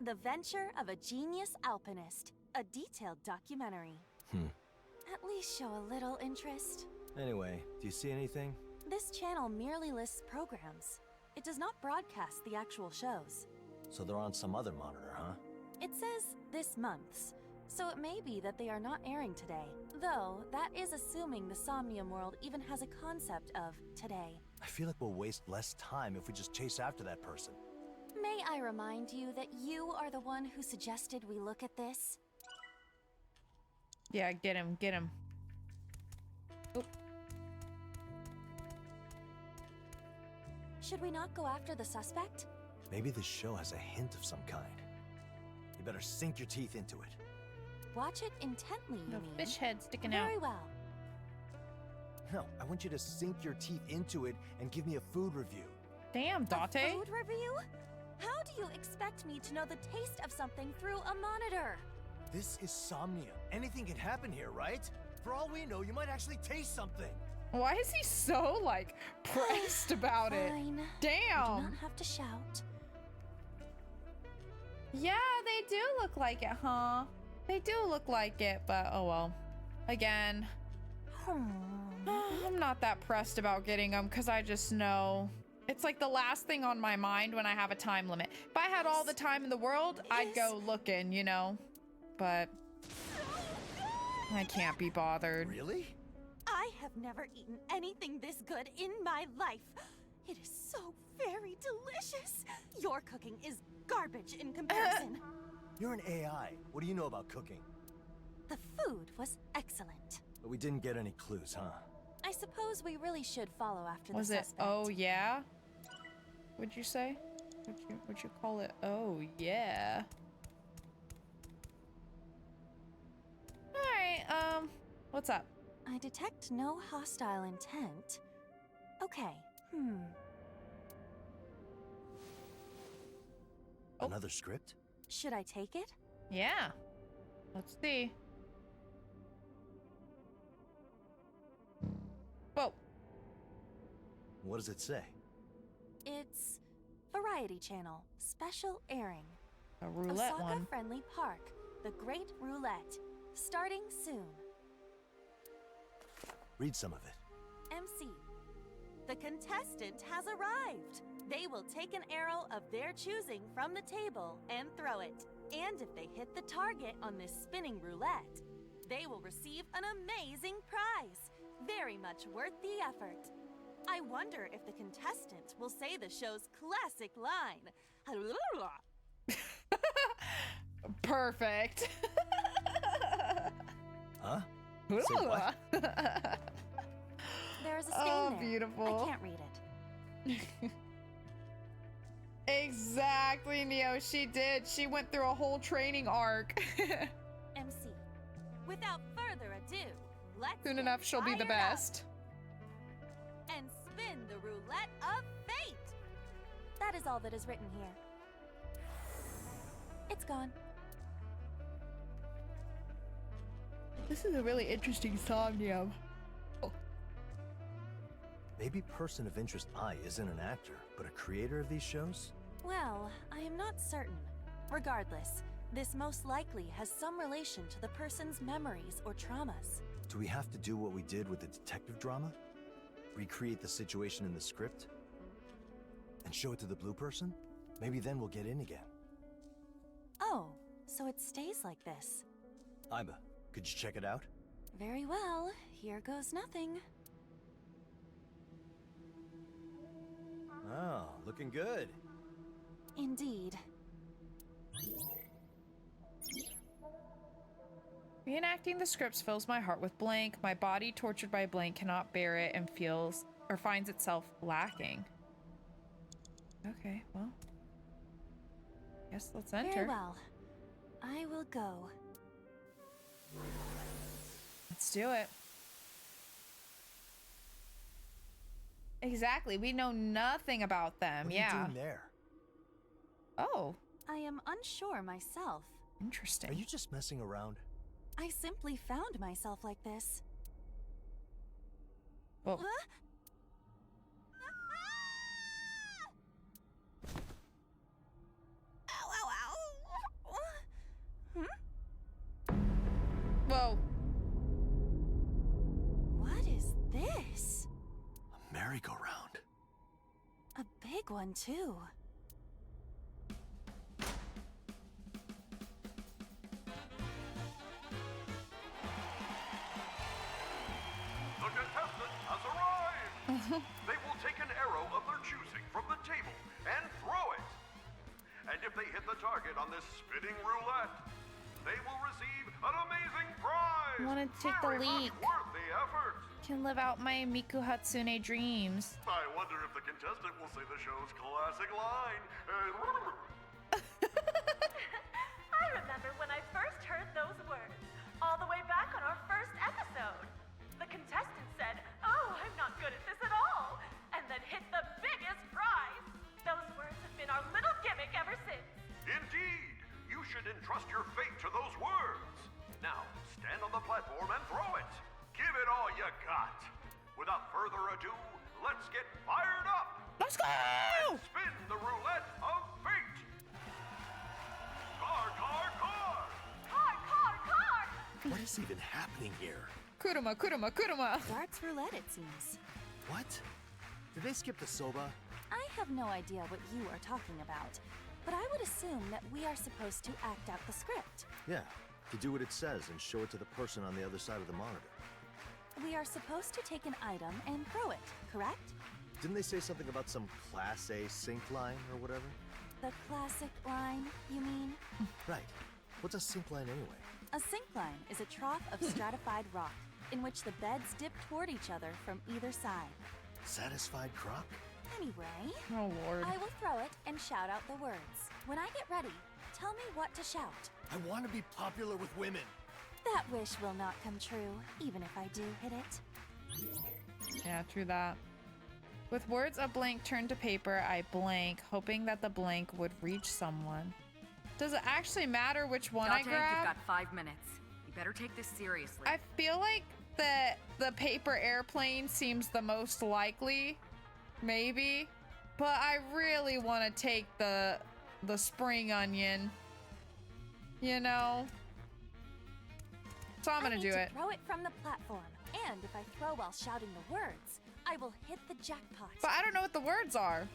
The Venture of a Genius Alpinist. A detailed documentary. At least show a little interest. Anyway, do you see anything? This channel merely lists programs. It does not broadcast the actual shows. So they're on some other monitor, huh? It says this month's, so it may be that they are not airing today. Though, that is assuming the Somnium world even has a concept of today. I feel like we'll waste less time if we just chase after that person. May I remind you that you are the one who suggested we look at this? Yeah, get him, get him. Oop. Should we not go after the suspect? Maybe this show has a hint of some kind. You better sink your teeth into it. Watch it intently, you The mean? fish head sticking out. Very well. No, I want you to sink your teeth into it and give me a food review. Damn, A Date. food review? How do you expect me to know the taste of something through a monitor? This is Somnia. Anything can happen here, right? For all we know, you might actually taste something. Why is he so, like, pressed about it? Fine. You Damn. do not have to shout. Yeah, they do look like it, huh? They do look like it, but oh well. Again, I'm not that pressed about getting them because I just know. It's like the last thing on my mind when I have a time limit. If I had all the time in the world, I'd go looking, you know? But I can't be bothered. Really? I have never eaten anything this good in my life. It is so very delicious. Your cooking is garbage in comparison. You're an AI. What do you know about cooking? The food was excellent. But we didn't get any clues, huh? I suppose we really should follow after Was the it, suspect. oh yeah? Would you say? Would you call it, oh yeah? Alright, what's up? I detect no hostile intent. Okay, Oh. Another script? Should I take it? Yeah. Let's see. Whoa. What does it say? It's Variety Channel, special airing. A roulette one. Osaka-friendly park, the Great Roulette, starting soon. Read some of it. MC, the contestant has arrived. They will take an arrow of their choosing from the table and throw it. And if they hit the target on this spinning roulette, they will receive an amazing prize. Very much worth the effort. I wonder if the contestant will say the show's classic line. Perfect. Huh? Say what? There is a stain Oh, there. beautiful. I can't read it. Exactly, Neo. She did. She went through a whole training arc. MC, without further ado, let's Soon get enough, she'll be the fired up best. and spin the roulette of fate. That is all that is written here. It's gone. This is a really interesting song, Neo. Maybe Person of Interest I isn't an actor, but a creator of these shows? Well, I am not certain. Regardless, this most likely has some relation to the person's memories or traumas. Do we have to do what we did with the detective drama? Recreate the situation in the script? And show it to the blue person? Maybe then we'll get in again. Oh, so it stays like this. Iba, could you check it out? Very well, here goes nothing. Oh, looking good. Indeed. Reenacting the scripts fills my heart with blank. My body, tortured by blank, cannot bear it and feels or finds itself lacking. Okay, well. Guess let's enter. Very well. I will go. Let's do it. Exactly. We know nothing about them. What are yeah. you doing there? Oh, I am unsure myself. interesting. Are you just messing around? I simply found myself like this. Well, Huh? Ow, ow, ow! whoa. What is this? A merry-go-round. A big one, too. The contestant has arrived! They will take an arrow of their choosing from the table and throw it. And if they hit the target on this spinning roulette, they will receive an amazing prize! I wanna take the Very much leak. worth the effort. can live out my Miku Hatsune dreams. I wonder if the contestant will say the show's classic line. I remember when I first heard those words, all the way back on our first episode. The contestant said, "Oh, I'm not good at this at all," and then hit the biggest prize. Those words have been our little gimmick ever since. Indeed, you should entrust your fate to those words. Now, stand on the platform and throw it. Give it all you got. Without further ado, let's get fired up. Let's go! And spin the roulette of fate. Car, car, car. Car, car, car! What is even happening here? Kuruma, Kuruma, Kuruma. Darts roulette, it seems. What? Did they skip the soba? I have no idea what you are talking about, but I would assume that we are supposed to act out the script. Yeah, to do what it says and show it to the person on the other side of the monitor. We are supposed to take an item and throw it, correct? Didn't they say something about some Class A sync line or whatever? The classic line, you mean? Right. What's a sync line anyway? A sink line is a trough of stratified rock in which the beds dip toward each other from either side. Satisfied croc? Anyway, Oh, Lord. I will throw it and shout out the words. When I get ready, tell me what to shout. I want to be popular with women. That wish will not come true, even if I do hit it. Yeah, true that. With words of blank turned to paper, I blank, hoping that the blank would reach someone. Does it actually matter which one I Dante, grab? you've got 5 minutes. You better take this seriously. I feel like the paper airplane seems the most likely, maybe, but I really want to take the spring onion, you know? So I'm gonna I need do to it. throw it from the platform, and if I throw while shouting the words, I will hit the jackpot. But I don't know what the words are.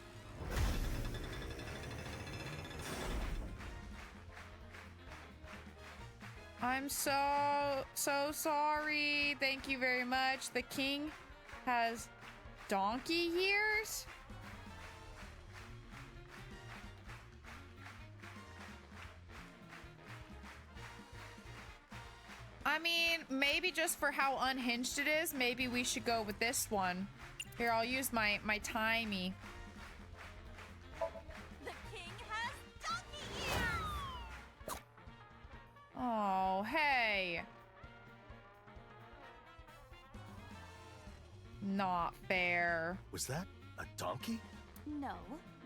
I'm so sorry. Thank you very much. The king has donkey years? I mean, maybe just for how unhinged it is, maybe we should go with this one. Here, I'll use my timey. The king has donkey ears! Oh, hey. Not fair. Was that a donkey? No,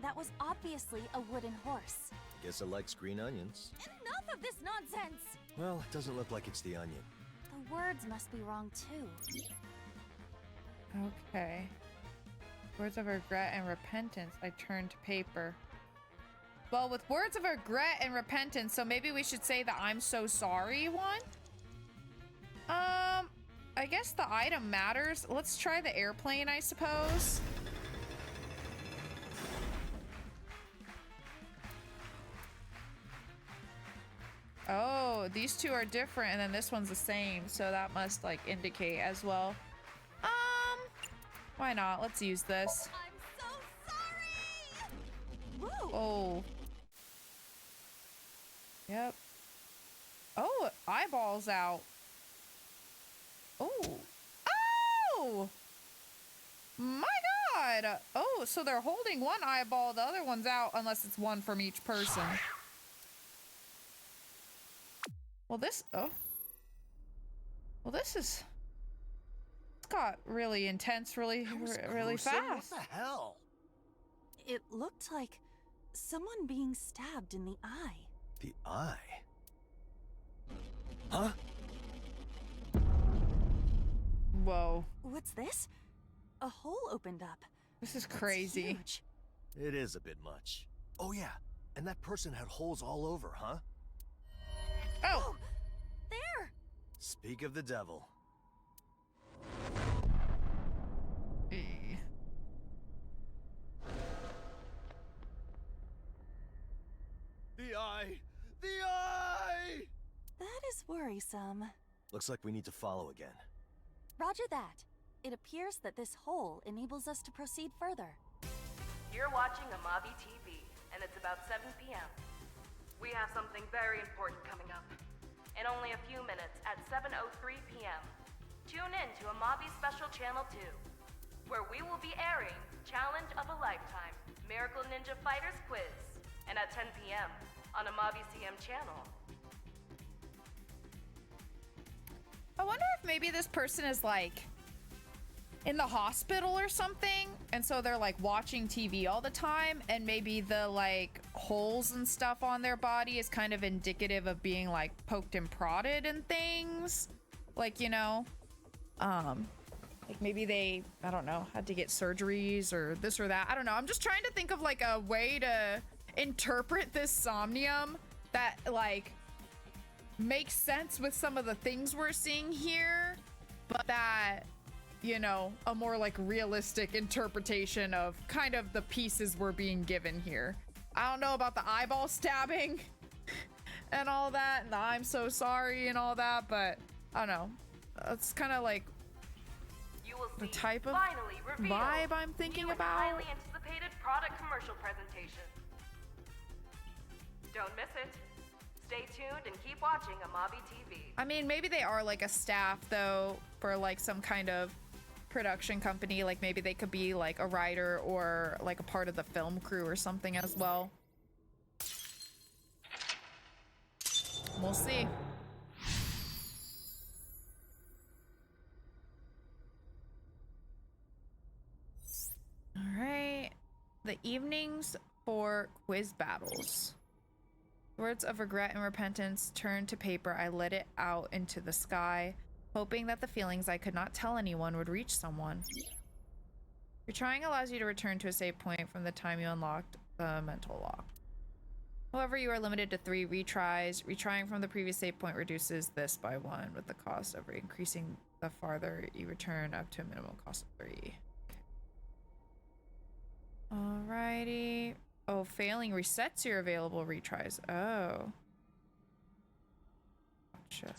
that was obviously a wooden horse. Guess it likes green onions. Enough of this nonsense! Well, it doesn't look like it's the onion. The words must be wrong too. Okay. Words of regret and repentance. I turn to paper. Well, with words of regret and repentance, so maybe we should say the I'm so sorry one? I guess the item matters. Let's try the airplane, I suppose. Oh, these two are different, and then this one's the same, so that must, like, indicate as well. Why not? Let's use this. I'm so sorry! Whoa! Oh. Yep. Oh, eyeballs out. Oh. Oh! My God! Oh, so they're holding one eyeball, the other one's out, unless it's one from each person. Well, this... Oh. Well, this is... It's got really intense, really What fast. the hell? It looked like someone being stabbed in the eye. The eye? Huh? Whoa. What's this? A hole opened up. This is It's crazy. huge. It is a bit much. Oh yeah, and that person had holes all over, huh? Oh! There! Speak of the devil. Eh. The eye! The eye! That is worrisome. Looks like we need to follow again. Roger that. It appears that this hole enables us to proceed further. You're watching Amavi TV, and it's about 7 p.m. We have something very important coming up. In only a few minutes, at 7:03 p.m., tune in to Amabi Special Channel 2, where we will be airing Challenge of a Lifetime, Miracle Ninja Fighters Quiz, and at 10 p.m. on Amabi CM channel. I wonder if maybe this person is like in the hospital or something, and so they're like watching TV all the time, and maybe the like holes and stuff on their body is kind of indicative of being like poked and prodded and things, like, you know, like maybe they, I don't know, had to get surgeries or this or that. I don't know. I'm just trying to think of like a way to interpret this somnium that like makes sense with some of the things we're seeing here, but that, you know, a more like realistic interpretation of kind of the pieces we're being given here. I don't know about the eyeball stabbing and all that, and the I'm so sorry and all that, but I don't know. It's kind of like You will the see type of finally revealed vibe I'm thinking new and about. highly anticipated product commercial presentation. Don't miss it. Stay tuned and keep watching Amabi TV. I mean, maybe they are like a staff though for like some kind of production company. Like maybe they could be like a writer or like a part of the film crew or something as well. We'll see. All right. The evenings for quiz battles. Words of regret and repentance turned to paper. I let it out into the sky, hoping that the feelings I could not tell anyone would reach someone. Retrying allows you to return to a save point from the time you unlocked the mental lock. However, you are limited to 3 retries. Retrying from the previous save point reduces this by 1, with the cost of increasing the farther you return up to a minimum cost of 3. Okay. Alrighty. Oh, failing resets your available retries. Oh. Gotcha.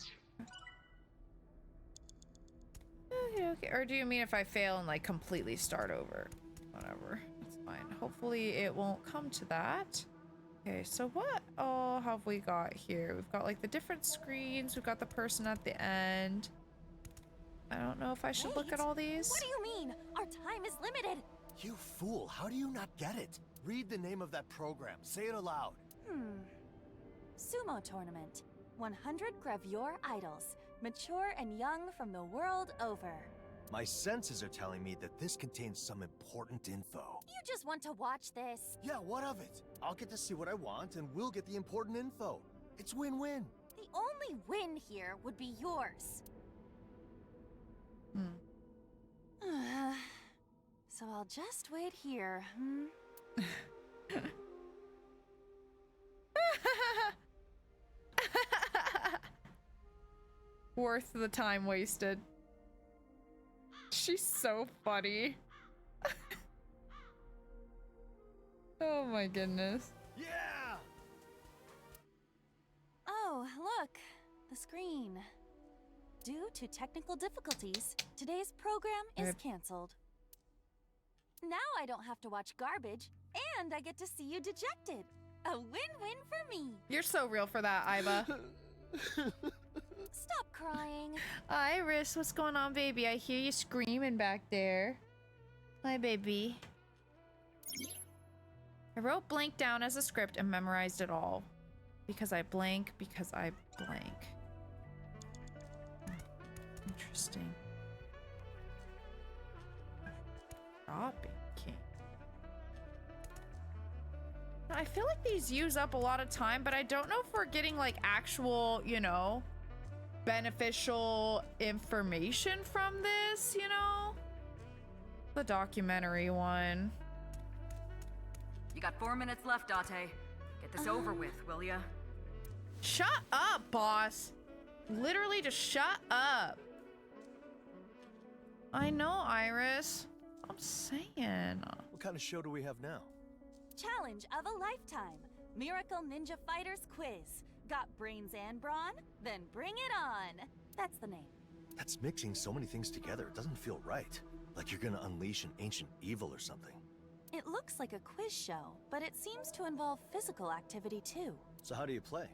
Okay. Or do you mean if I fail and like completely start over? Whatever. That's fine. Hopefully it won't come to that. Okay, so what all have we got here? We've got like the different screens. We've got the person at the end. I don't know if I should look at all these. What do you mean? Our time is limited. You fool, how do you not get it? Read the name of that program. Say it aloud. Sumo Tournament. 100 gravure idols. Mature and young from the world over. My senses are telling me that this contains some important info. You just want to watch this. Yeah, what of it? I'll get to see what I want, and we'll get the important info. It's win-win. The only win here would be yours. So I'll just wait here, Worth the time wasted. She's so funny. Oh my goodness. Yeah! Oh, look. The screen. Due to technical difficulties, today's program is canceled. Now I don't have to watch garbage, and I get to see you dejected. A win-win for me. You're so real for that, Iba. Stop crying. Iris, what's going on, baby? I hear you screaming back there. Hi, baby. I wrote blank down as a script and memorized it all. Because I blank, because I blank. Interesting. Shopping king. I feel like these use up a lot of time, but I don't know if we're getting like actual, you know, beneficial information from this, you know? The documentary one. You got 4 minutes left, Date. Get this over with, will ya? Shut up, boss. Literally just shut up. I know, Iris. I'm saying. What kind of show do we have now? Challenge of a lifetime. Miracle Ninja Fighters Quiz. Got brains and brawn? Then bring it on. That's the name. That's mixing so many things together. It doesn't feel right. Like you're gonna unleash an ancient evil or something. It looks like a quiz show, but it seems to involve physical activity too. So how do you play?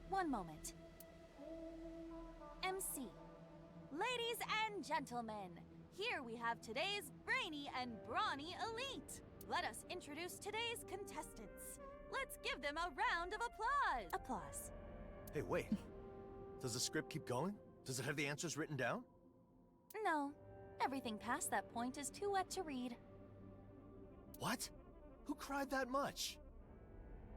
One moment. MC. Ladies and gentlemen, here we have today's brainy and brawny elite. Let us introduce today's contestants. Let's give them a round of applause. Applause. Hey, wait. Does the script keep going? Does it have the answers written down? No, everything past that point is too wet to read. What? Who cried that much?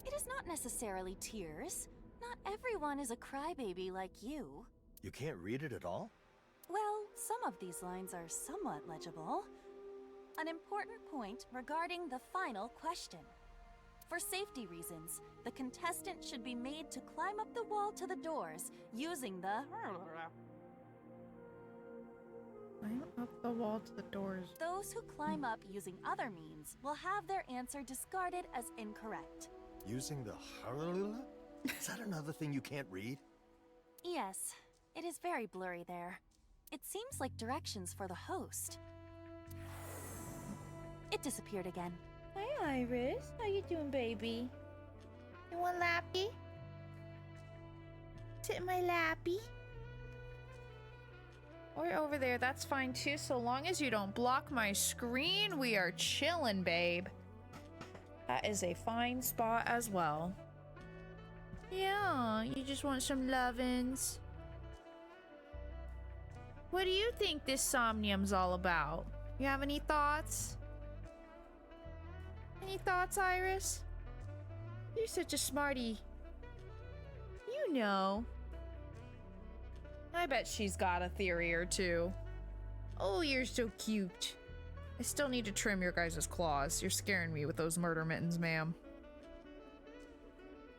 It is not necessarily tears. Not everyone is a crybaby like you. You can't read it at all? Well, some of these lines are somewhat legible. An important point regarding the final question. For safety reasons, the contestant should be made to climb up the wall to the doors using the... Climb up the wall to the doors. Those who climb up using other means will have their answer discarded as incorrect. Using the Is that another thing you can't read? Yes, it is very blurry there. It seems like directions for the host. It disappeared again. Hi, Iris. How you doing, baby? You want lappy? Sit in my lappy. Or over there, that's fine too. So long as you don't block my screen, we are chillin', babe. That is a fine spot as well. Yeah, you just want some lovin's. What do you think this somnium's all about? You have any thoughts? Any thoughts, Iris? You're such a smarty. You know. I bet she's got a theory or two. Oh, you're so cute. I still need to trim your guys' claws. You're scaring me with those murder mittens, ma'am.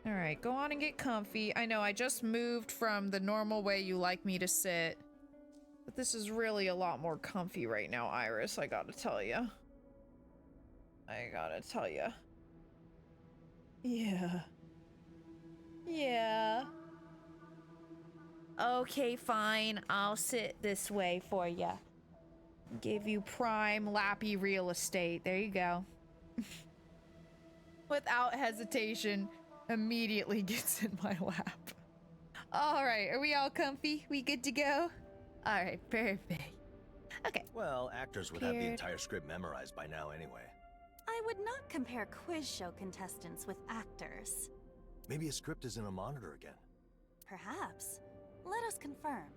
Alright, go on and get comfy. I know, I just moved from the normal way you like me to sit. But this is really a lot more comfy right now, Iris, I gotta tell ya. I gotta tell ya. Yeah. Yeah. Okay, fine. I'll sit this way for ya. Give you prime lappy real estate. There you go. Without hesitation, immediately gets in my lap. Alright, are we all comfy? We good to go? Alright, perfect. Okay. Well, actors would have the entire script memorized by now anyway. I would not compare quiz show contestants with actors. Maybe a script is in a monitor again. Perhaps. Let us confirm.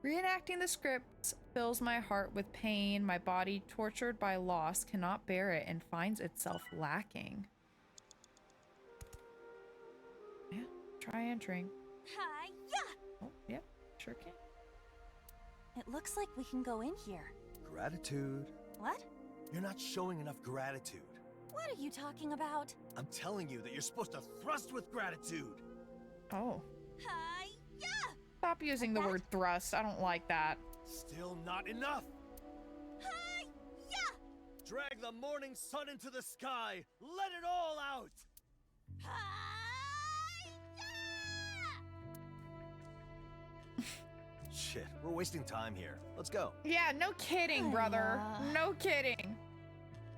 Reenacting the script fills my heart with pain. My body, tortured by loss, cannot bear it and finds itself lacking. Yeah, try entering. Hi-ya! Oh, yep, sure can. It looks like we can go in here. Gratitude. What? You're not showing enough gratitude. What are you talking about? I'm telling you that you're supposed to thrust with gratitude. Oh. Hi-ya! Stop using the word thrust. I don't like that. Still not enough. Hi-ya! Drag the morning sun into the sky. Let it all out. Hi-ya! Shit, we're wasting time here. Let's go. Yeah, no kidding, brother. No kidding.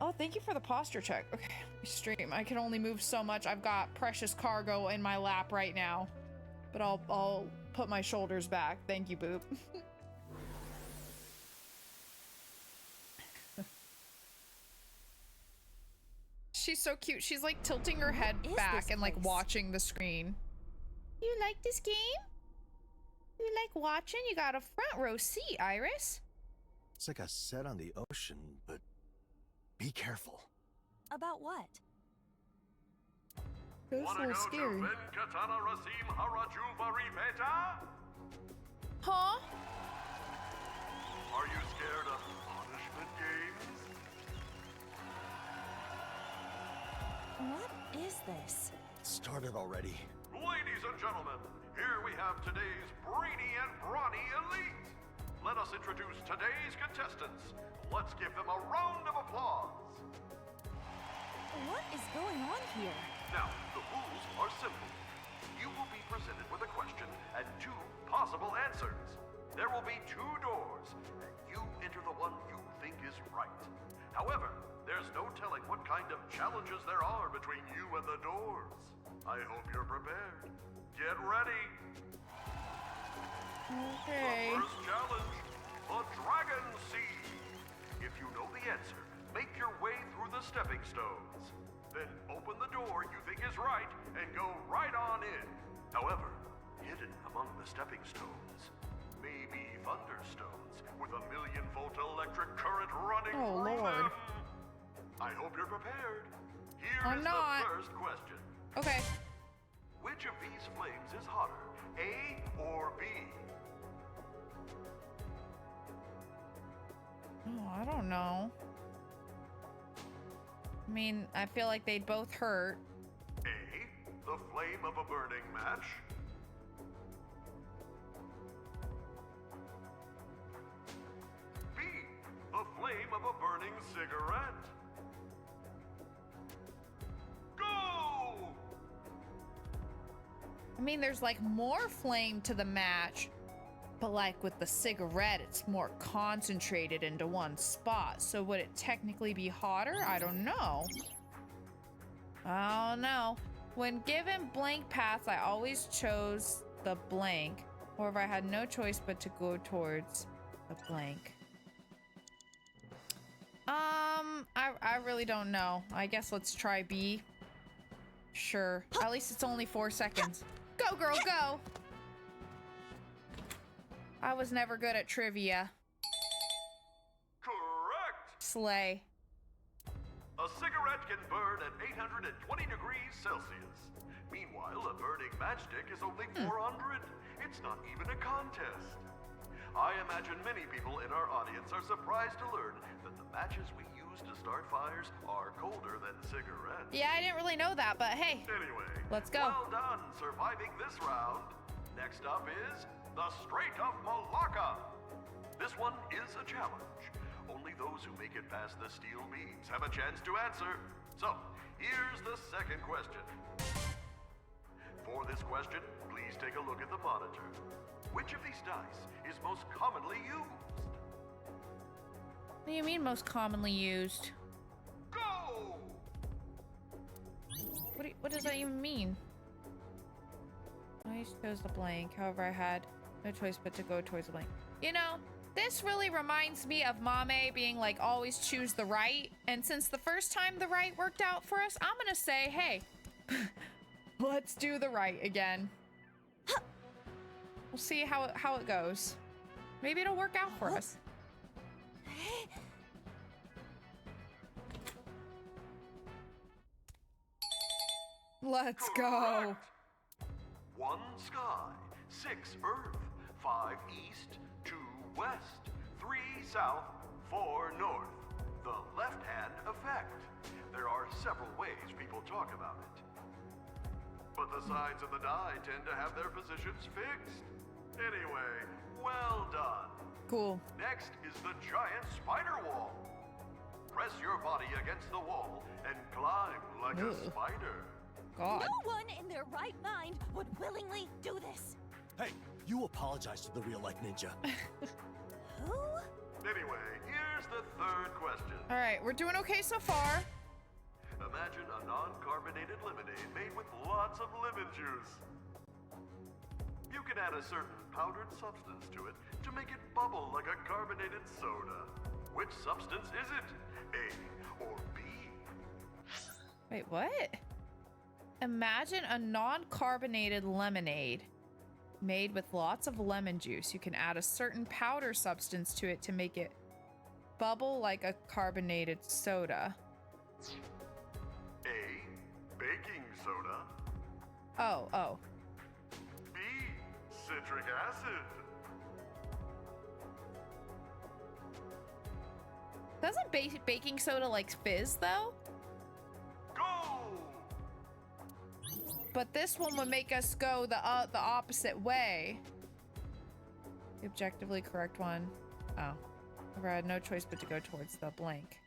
Oh, thank you for the posture check. Okay, let me stream. I can only move so much. I've got precious cargo in my lap right now. But I'll put my shoulders back. Thank you, Boop. She's so cute. She's like tilting her head back and like watching the screen. You like this game? You like watching? You got a front row seat, Iris. It's like a set on the ocean, but be careful. About what? That's a little scary. Huh? Are you scared of punishment games? What is this? It started already. Ladies and gentlemen, here we have today's brainy and brawny elite. Let us introduce today's contestants. Let's give them a round of applause. What is going on here? Now, the rules are simple. You will be presented with a question and 2 possible answers. There will be 2 doors, and you enter the one you think is right. However, there's no telling what kind of challenges there are between you and the doors. I hope you're prepared. Get ready. Okay. The first challenge, the Dragon Seed. If you know the answer, make your way through the stepping stones. Then open the door you think is right and go right on in. However, hidden among the stepping stones may be thunderstones with a 1,000,000-volt electric current running Oh, through Lord. them. I hope you're prepared. Here I'm is not. the first question. Okay. Which of these flames is hotter, A or B? Oh, I don't know. I mean, I feel like they'd both hurt. A, the flame of a burning match. B, the flame of a burning cigarette. Go! I mean, there's like more flame to the match, but like with the cigarette, it's more concentrated into one spot. So would it technically be hotter? I don't know. I don't know. When given blank paths, I always chose the blank. However, I had no choice but to go towards the blank. I really don't know. I guess let's try B. Sure. At least it's only 4 seconds. Go, girl, go! I was never good at trivia. Correct! Slay. A cigarette can burn at 820 degrees Celsius. Meanwhile, a burning matchstick is only 400. It's not even a contest. I imagine many people in our audience are surprised to learn that the matches we use to start fires are colder than cigarettes. Yeah, I didn't really know that, but hey. Anyway, let's go. Well done surviving this round. Next up is the Strait of Malacca. This one is a challenge. Only those who make it past the steel beams have a chance to answer. So, here's the second question. For this question, please take a look at the monitor. Which of these dice is most commonly used? What do you mean most commonly used? Go! What does that even mean? I chose the blank. However, I had no choice but to go towards the blank. You know, this really reminds me of Mame being like, always choose the right. And since the first time the right worked out for us, I'm gonna say, hey, let's do the right again. We'll see how it goes. Maybe it'll work out for us. Let's go. 1 sky, 6 earth, 5 east, 2 west, 3 south, 4 north. The left hand effect. There are several ways people talk about it. But the sides of the die tend to have their positions fixed. Anyway, well done. Cool. Next is the giant spider wall. Press your body against the wall and climb like a spider. God. No one in their right mind would willingly do this. Hey, you apologize to the real-life ninja. Who? Anyway, here's the third question. All right, we're doing okay so far. Imagine a non-carbonated lemonade made with lots of lemon juice. You can add a certain powdered substance to it to make it bubble like a carbonated soda. Which substance is it? A or B? Wait, what? Imagine a non-carbonated lemonade made with lots of lemon juice. You can add a certain powder substance to it to make it bubble like a carbonated soda. A, baking soda. Oh. B, citric acid. Doesn't baking soda like fizz though? Go! But this one would make us go the opposite way. The objectively correct one. Oh. I had no choice but to go towards the blank.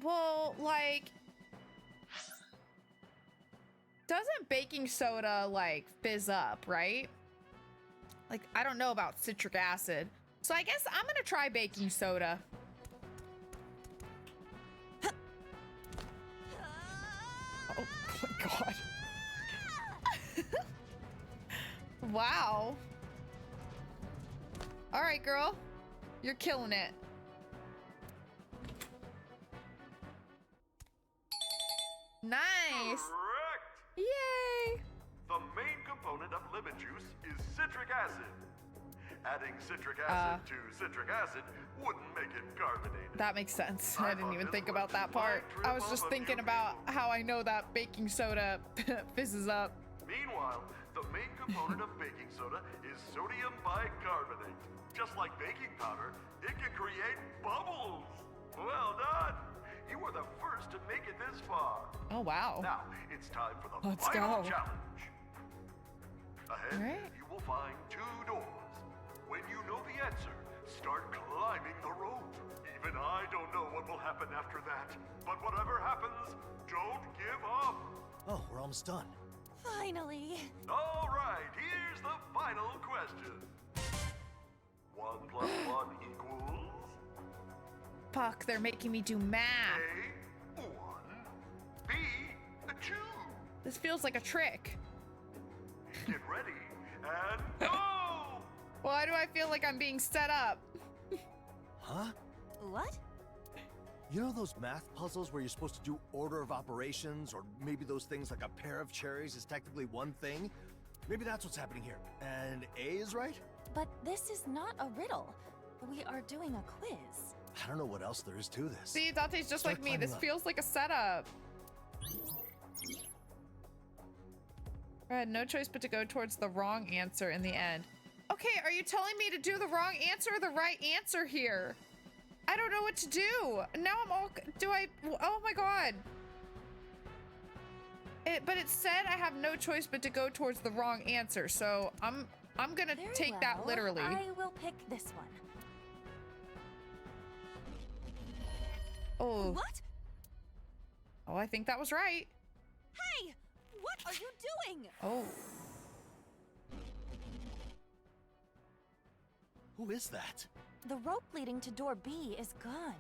Well, like... Doesn't baking soda, like, fizz up, right? Like, I don't know about citric acid. So I guess I'm gonna try baking soda. Oh my god. Wow. All right, girl. You're killing it. Nice. Correct! Yay. The main component of lemon juice is citric acid. Adding citric acid to citric acid wouldn't make it carbonated. That makes sense. I didn't even think about that part. I was just thinking about how I know that baking soda fizzes up. Meanwhile, the main component of baking soda is sodium bicarbonate. Just like baking powder, it can create bubbles. Well done! You were the first to make it this far. Oh, wow. Now, it's time for the Let's final go. challenge. Ahead, Alright. you will find 2 doors. When you know the answer, start climbing the rope. Even I don't know what will happen after that. But whatever happens, don't give up. Oh, we're almost done. Finally. All right, here's the final question. 1 plus 1 equals Fuck, they're making me do math. A, 1, B, 2. This feels like a trick. Get ready and go! Why do I feel like I'm being set up? Huh? What? You know those math puzzles where you're supposed to do order of operations, or maybe those things like a pair of cherries is technically one thing? Maybe that's what's happening here. And A is right? But this is not a riddle. We are doing a quiz. I don't know what else there is to this. See, Dante's just Start like me. climbing This up. feels like a setup. I had no choice but to go towards the wrong answer in the end. Okay, are you telling me to do the wrong answer or the right answer here? I don't know what to do. Now I'm all, oh my God. But it said I have no choice but to go towards the wrong answer. So I'm gonna Very take that well. literally. I will pick this one. Oh. What? Oh, I think that was right. Hey! What are you doing? Oh. Who is that? The rope leading to door B is gone.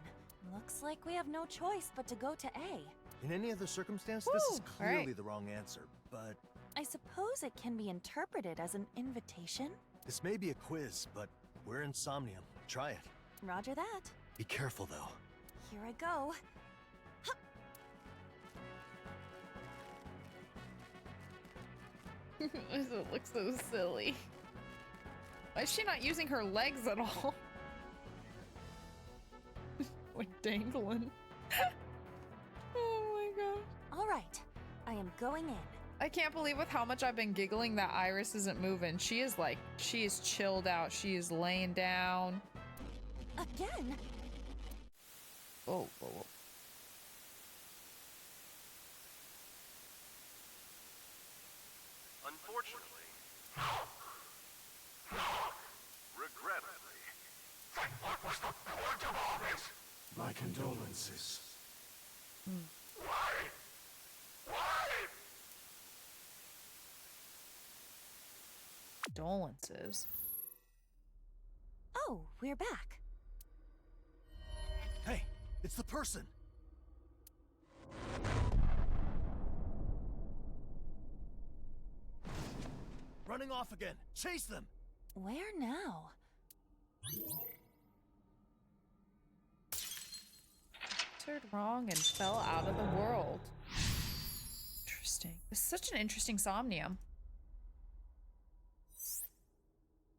Looks like we have no choice but to go to A. In any other circumstance, this is Woo! clearly Alright. the wrong answer, but I suppose it can be interpreted as an invitation. this may be a quiz, but we're in Somnium. Try it. Roger that. Be careful, though. Here I go. It looks so silly. Why is she not using her legs at all? Like dangling. Oh my god. All right. I am going in. I can't believe with how much I've been giggling that Iris isn't moving. She is chilled out. She is laying down. Again? Oh, whoa, whoa. Unfortunately, regrettably, What was the point of all this? My condolences. Why? Why? Condolences. Oh, we're back. Hey, it's the person! Running off again! Chase them! Where now? Entered wrong and fell out of the world. Interesting. This is such an interesting somnium.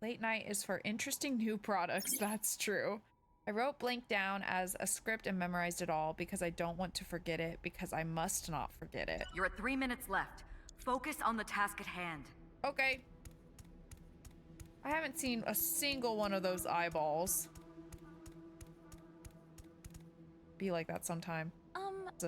Late night is for interesting new products. That's true. I wrote blank down as a script and memorized it all because I don't want to forget it because I must not forget it. You're at 3 minutes left. Focus on the task at hand. Okay. I haven't seen a single one of those eyeballs. Be like that sometime.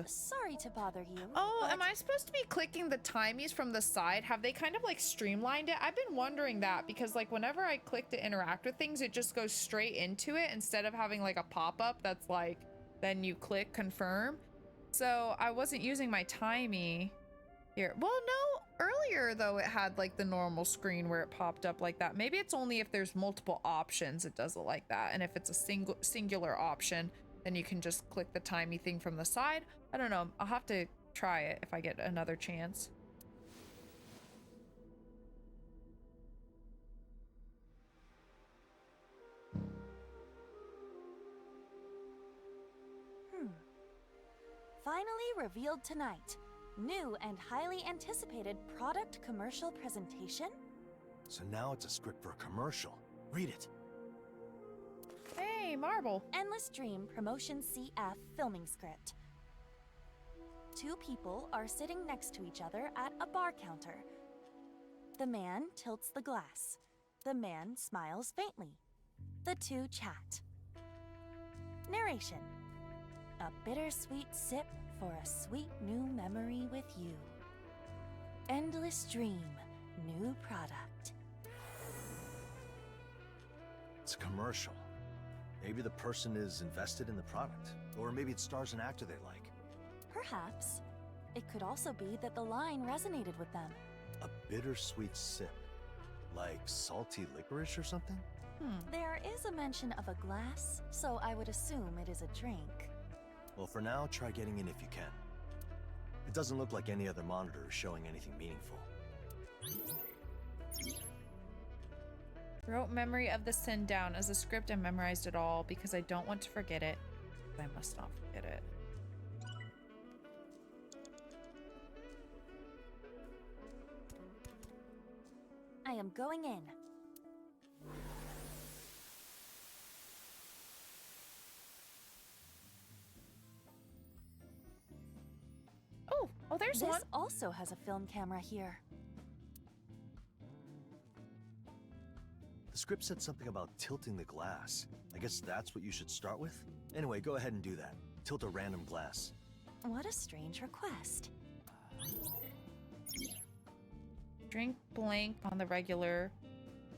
Sorry to bother you. Oh, but am I supposed to be clicking the timies from the side? Have they kind of like streamlined it? I've been wondering that because like whenever I click to interact with things, it just goes straight into it instead of having like a pop-up that's like, then you click confirm. So I wasn't using my timey here. Well, no, earlier though, it had like the normal screen where it popped up like that. Maybe it's only if there's multiple options, it does it like that. And if it's a singular option, then you can just click the timey thing from the side. I don't know. I'll have to try it if I get another chance. finally revealed tonight. New and highly anticipated product commercial presentation? So now it's a script for a commercial. Read it. Hey, Marble. Endless Dream Promotion CF filming script. Two people are sitting next to each other at a bar counter. The man tilts the glass. The man smiles faintly. The two chat. Narration. A bittersweet sip for a sweet new memory with you. Endless Dream, new product. It's a commercial. Maybe the person is invested in the product. Or maybe it stars an actor they like. Perhaps. It could also be that the line resonated with them. A bittersweet sip. Like salty licorice or something? There is a mention of a glass, so I would assume it is a drink. Well, for now, try getting in if you can. It doesn't look like any other monitor is showing anything meaningful. Wrote memory of the sin down as a script and memorized it all because I don't want to forget it. I must not forget it. I am going in. Oh, there's This one. also has a film camera here. The script said something about tilting the glass. I guess that's what you should start with? Anyway, go ahead and do that. Tilt a random glass. What a strange request. Drink blank on the regular.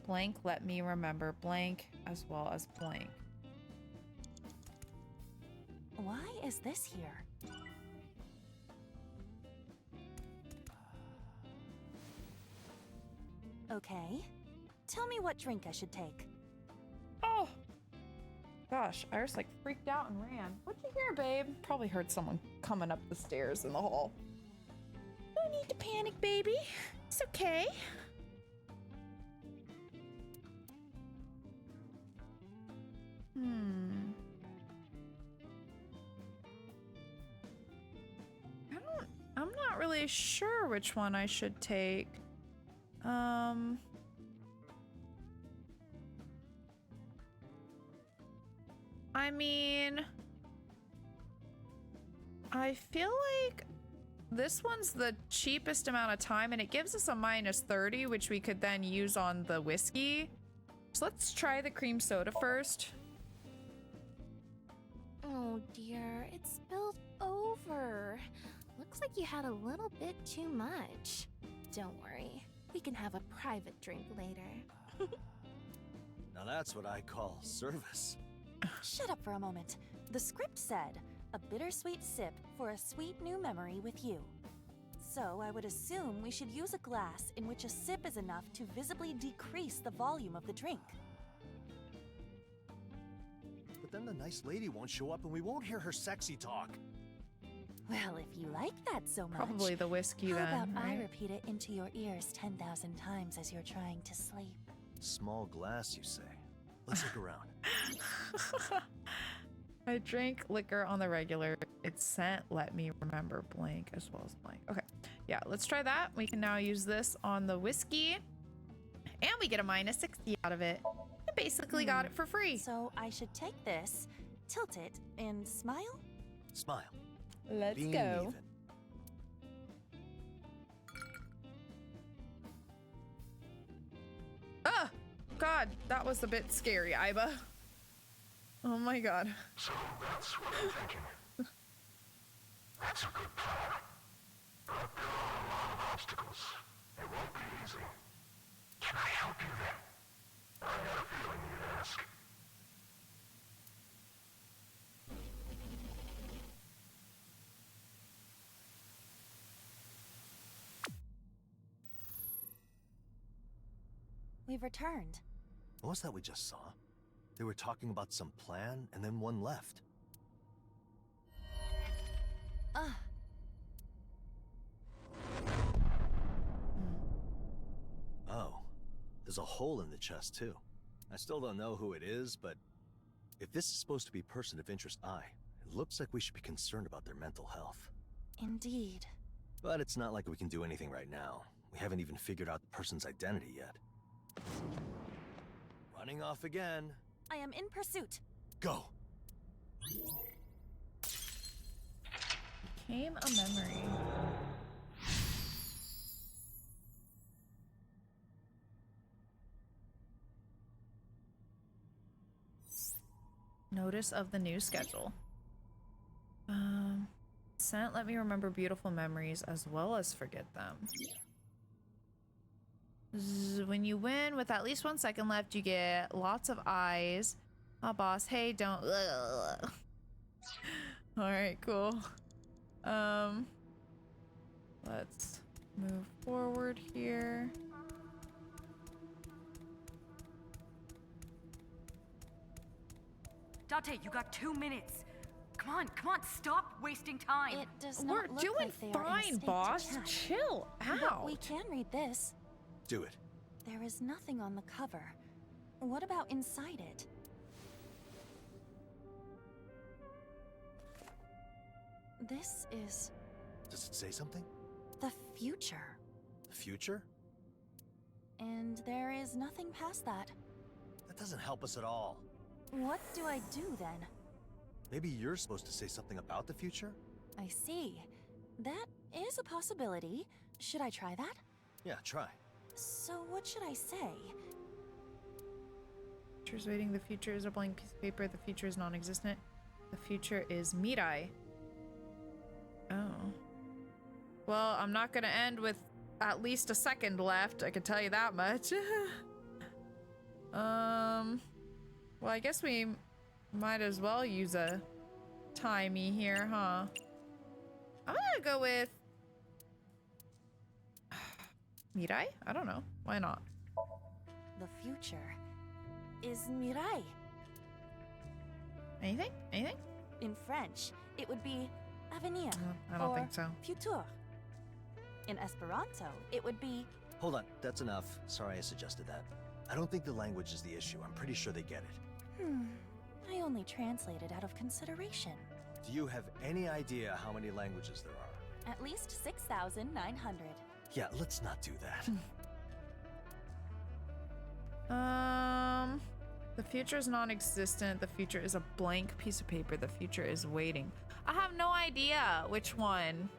Blank, let me remember blank as well as blank. Why is this here? Okay. Tell me what drink I should take. Oh! Gosh, Iris like freaked out and ran. What'd you hear, babe? Probably heard someone coming up the stairs in the hall. No need to panic, baby. It's okay. I'm not really sure which one I should take. I mean, I feel like this one's the cheapest amount of time and it gives us a -30, which we could then use on the whiskey. So let's try the cream soda first. Oh dear, it spilled over. Looks like you had a little bit too much. Don't worry, we can have a private drink later. Now that's what I call service. Shut up for a moment. The script said, a bittersweet sip for a sweet new memory with you. So I would assume we should use a glass in which a sip is enough to visibly decrease the volume of the drink. But then the nice lady won't show up and we won't hear her sexy talk. Well, if you like that so much, Probably the whiskey how then, about I right? repeat it into your ears 10,000 times as you're trying to sleep? Small glass, you say? Let's look around. I drink liquor on the regular. It's scent, let me remember blank as well as blank. Okay, yeah, let's try that. We can now use this on the whiskey. And we get a -60 out of it. I basically got it for free. So I should take this, tilt it, and smile? Smile. Let's Being go. even. Ah! God, that was a bit scary, Iba. Oh my god. So that's what I'm thinking. That's a good plan. But there are a lot of obstacles. It won't be easy. Can I help you then? I had a feeling you'd ask. We've returned. What was that we just saw? They were talking about some plan, and then one left. Oh, there's a hole in the chest, too. I still don't know who it is, but if this is supposed to be person of interest I, It looks like we should be concerned about their mental health. Indeed. But it's not like we can do anything right now. We haven't even figured out the person's identity yet. Running off again. I am in pursuit. Go! Became a memory. Notice of the new schedule. Sent, let me remember beautiful memories as well as forget them. When you win with at least 1 second left, you get lots of eyes. Ah, boss, hey, don't. Alright, cool. Let's move forward here. Date, you got 2 minutes. Come on, stop wasting time. It does We're not look doing like they are in a fine, state to boss. chat. Chill But out. we can read this. Do it. There is nothing on the cover. What about inside it? This is Does it say something? the future. The future? And there is nothing past that. That doesn't help us at all. What do I do then? Maybe you're supposed to say something about the future? I see. That is a possibility. Should I try that? Yeah, try. So what should I say? Future's waiting. The future is a blank piece of paper. The future is non-existent. The future is Mirai. Oh. Well, I'm not gonna end with at least a second left. I can tell you that much. Well, I guess we might as well use a timey here, huh? I'm gonna go with Mirai? I don't know. Why not? The future is Mirai. Anything? Anything? In French, it would be avenir. I don't or think so. Futur. In Esperanto, it would be Hold on, that's enough. Sorry I suggested that. I don't think the language is the issue. I'm pretty sure they get it. I only translated out of consideration. Do you have any idea how many languages there are? At least 6,900. Yeah, let's not do that. The future is non-existent. The future is a blank piece of paper. The future is waiting. I have no idea which one.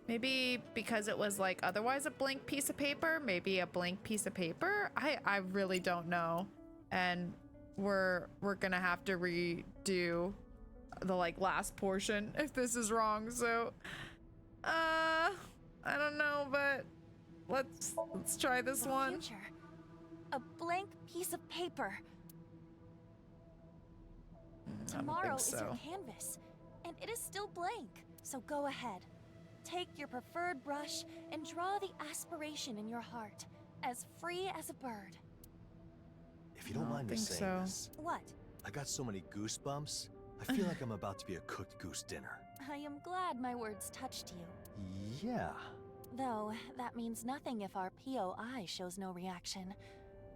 Maybe because it was like otherwise a blank piece of paper, maybe a blank piece of paper. I really don't know. And we're gonna have to redo the like last portion if this is wrong. So I don't know, but let's try this The one. future. A blank piece of paper. I don't Tomorrow think is so. your canvas, and it is still blank. So go ahead. Take your preferred brush and draw the aspiration in your heart, as free as a bird. If you don't mind me think saying so. this, What? I got so many goosebumps. I feel like I'm about to be a cooked goose dinner. I am glad my words touched you. Yeah. Though, that means nothing if our POI shows no reaction.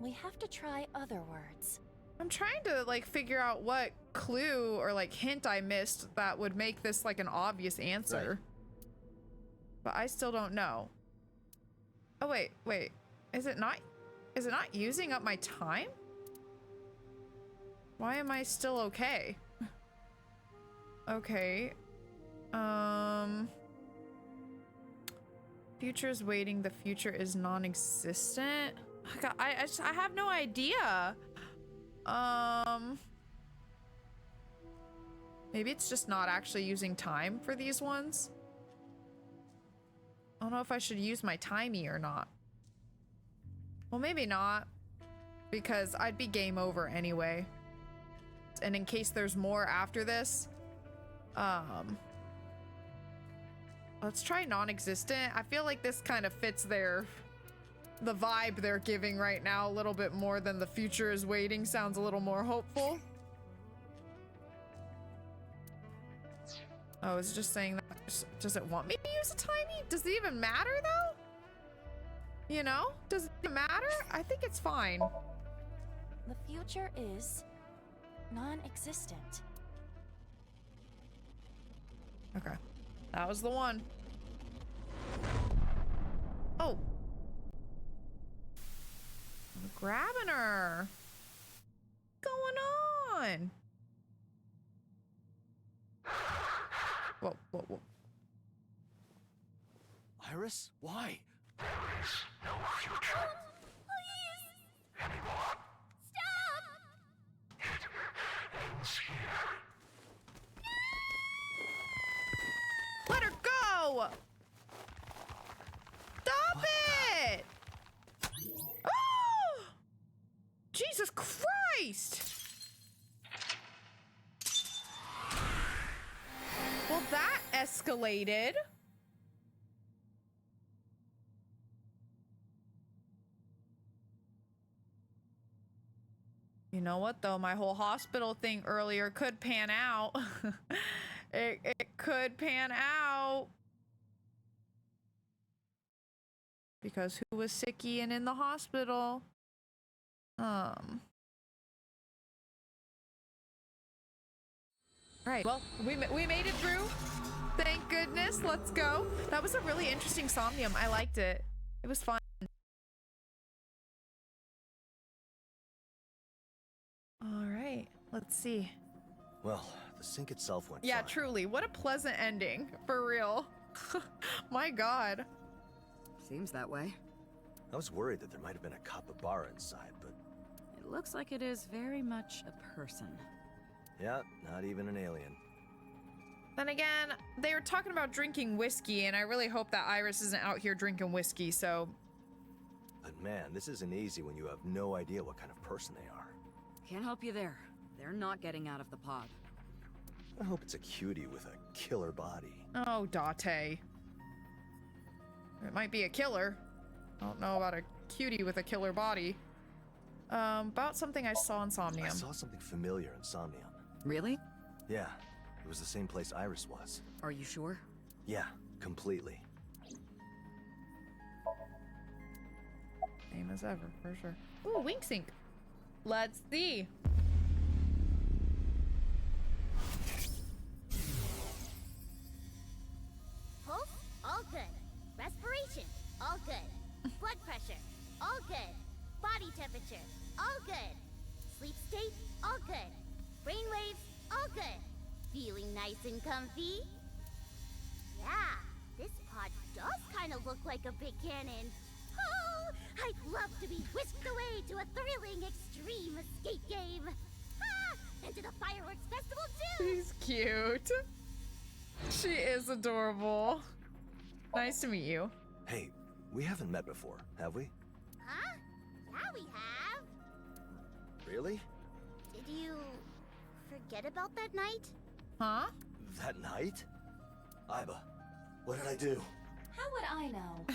We have to try other words. I'm trying to like figure out what clue or like hint I missed that would make this like an obvious answer. But I still don't know. Oh wait. Is it not using up my time? Why am I still okay? Okay. Future's waiting, the future is non-existent. I have no idea. Maybe it's just not actually using time for these ones. I don't know if I should use my timey or not. Well, maybe not, because I'd be game over anyway. And in case there's more after this, let's try non-existent. I feel like this kind of fits the vibe they're giving right now a little bit more than the future is waiting. Sounds a little more hopeful. Oh, I was just saying that. Does it want me to use a timey? Does it even matter though? You know? Does it matter? I think it's fine. The future is non-existent. Okay. That was the one. Oh. I'm grabbing her. What's going on? Whoa, whoa, whoa. Iris? Why? There is no future anymore. Stop! It ends here. Let her go! Stop it! Oh! Jesus Christ! Well, that escalated. You know what, though? My whole hospital thing earlier could pan out. It could pan out. Because who was sicky and in the hospital? Right. Well, we made it through. Thank goodness. Let's go. That was a really interesting Somnium. I liked it. It was fun. All right. Let's see. Well, the sink itself went Yeah, fine. truly. What a pleasant ending. For real. My God. Seems that way. I was worried that there might have been a capybara inside, but It looks like it is very much a person. yeah, not even an alien. Then again, they were talking about drinking whiskey, and I really hope that Iris isn't out here drinking whiskey, so... But man, this isn't easy when you have no idea what kind of person they are. Can't help you there. They're not getting out of the pod. I hope it's a cutie with a killer body. Oh, Date. It might be a killer. I don't know about a cutie with a killer body. About something I saw in Somnium. I saw something familiar in Somnium. Really? Yeah, it was the same place Iris was. Are you sure? Yeah, completely. Same as ever, for sure. Ooh, Wink Sync. Let's see. Pulse, all good. Respiration, all good. Blood pressure, all good. Body temperature, all good. Sleep state, all good. Brain waves, all good. Feeling nice and comfy? Yeah, this pod does kind of look like a big cannon. Oh, I'd love to be whisked away to a thrilling extreme escape game. Ah, and to the fireworks festival too. She's cute. She is adorable. Nice to meet you. Hey, we haven't met before, have we? Huh? Yeah, we have. Really? Did you forget about that night? Huh? That night? Iba, what did I do? How would I know?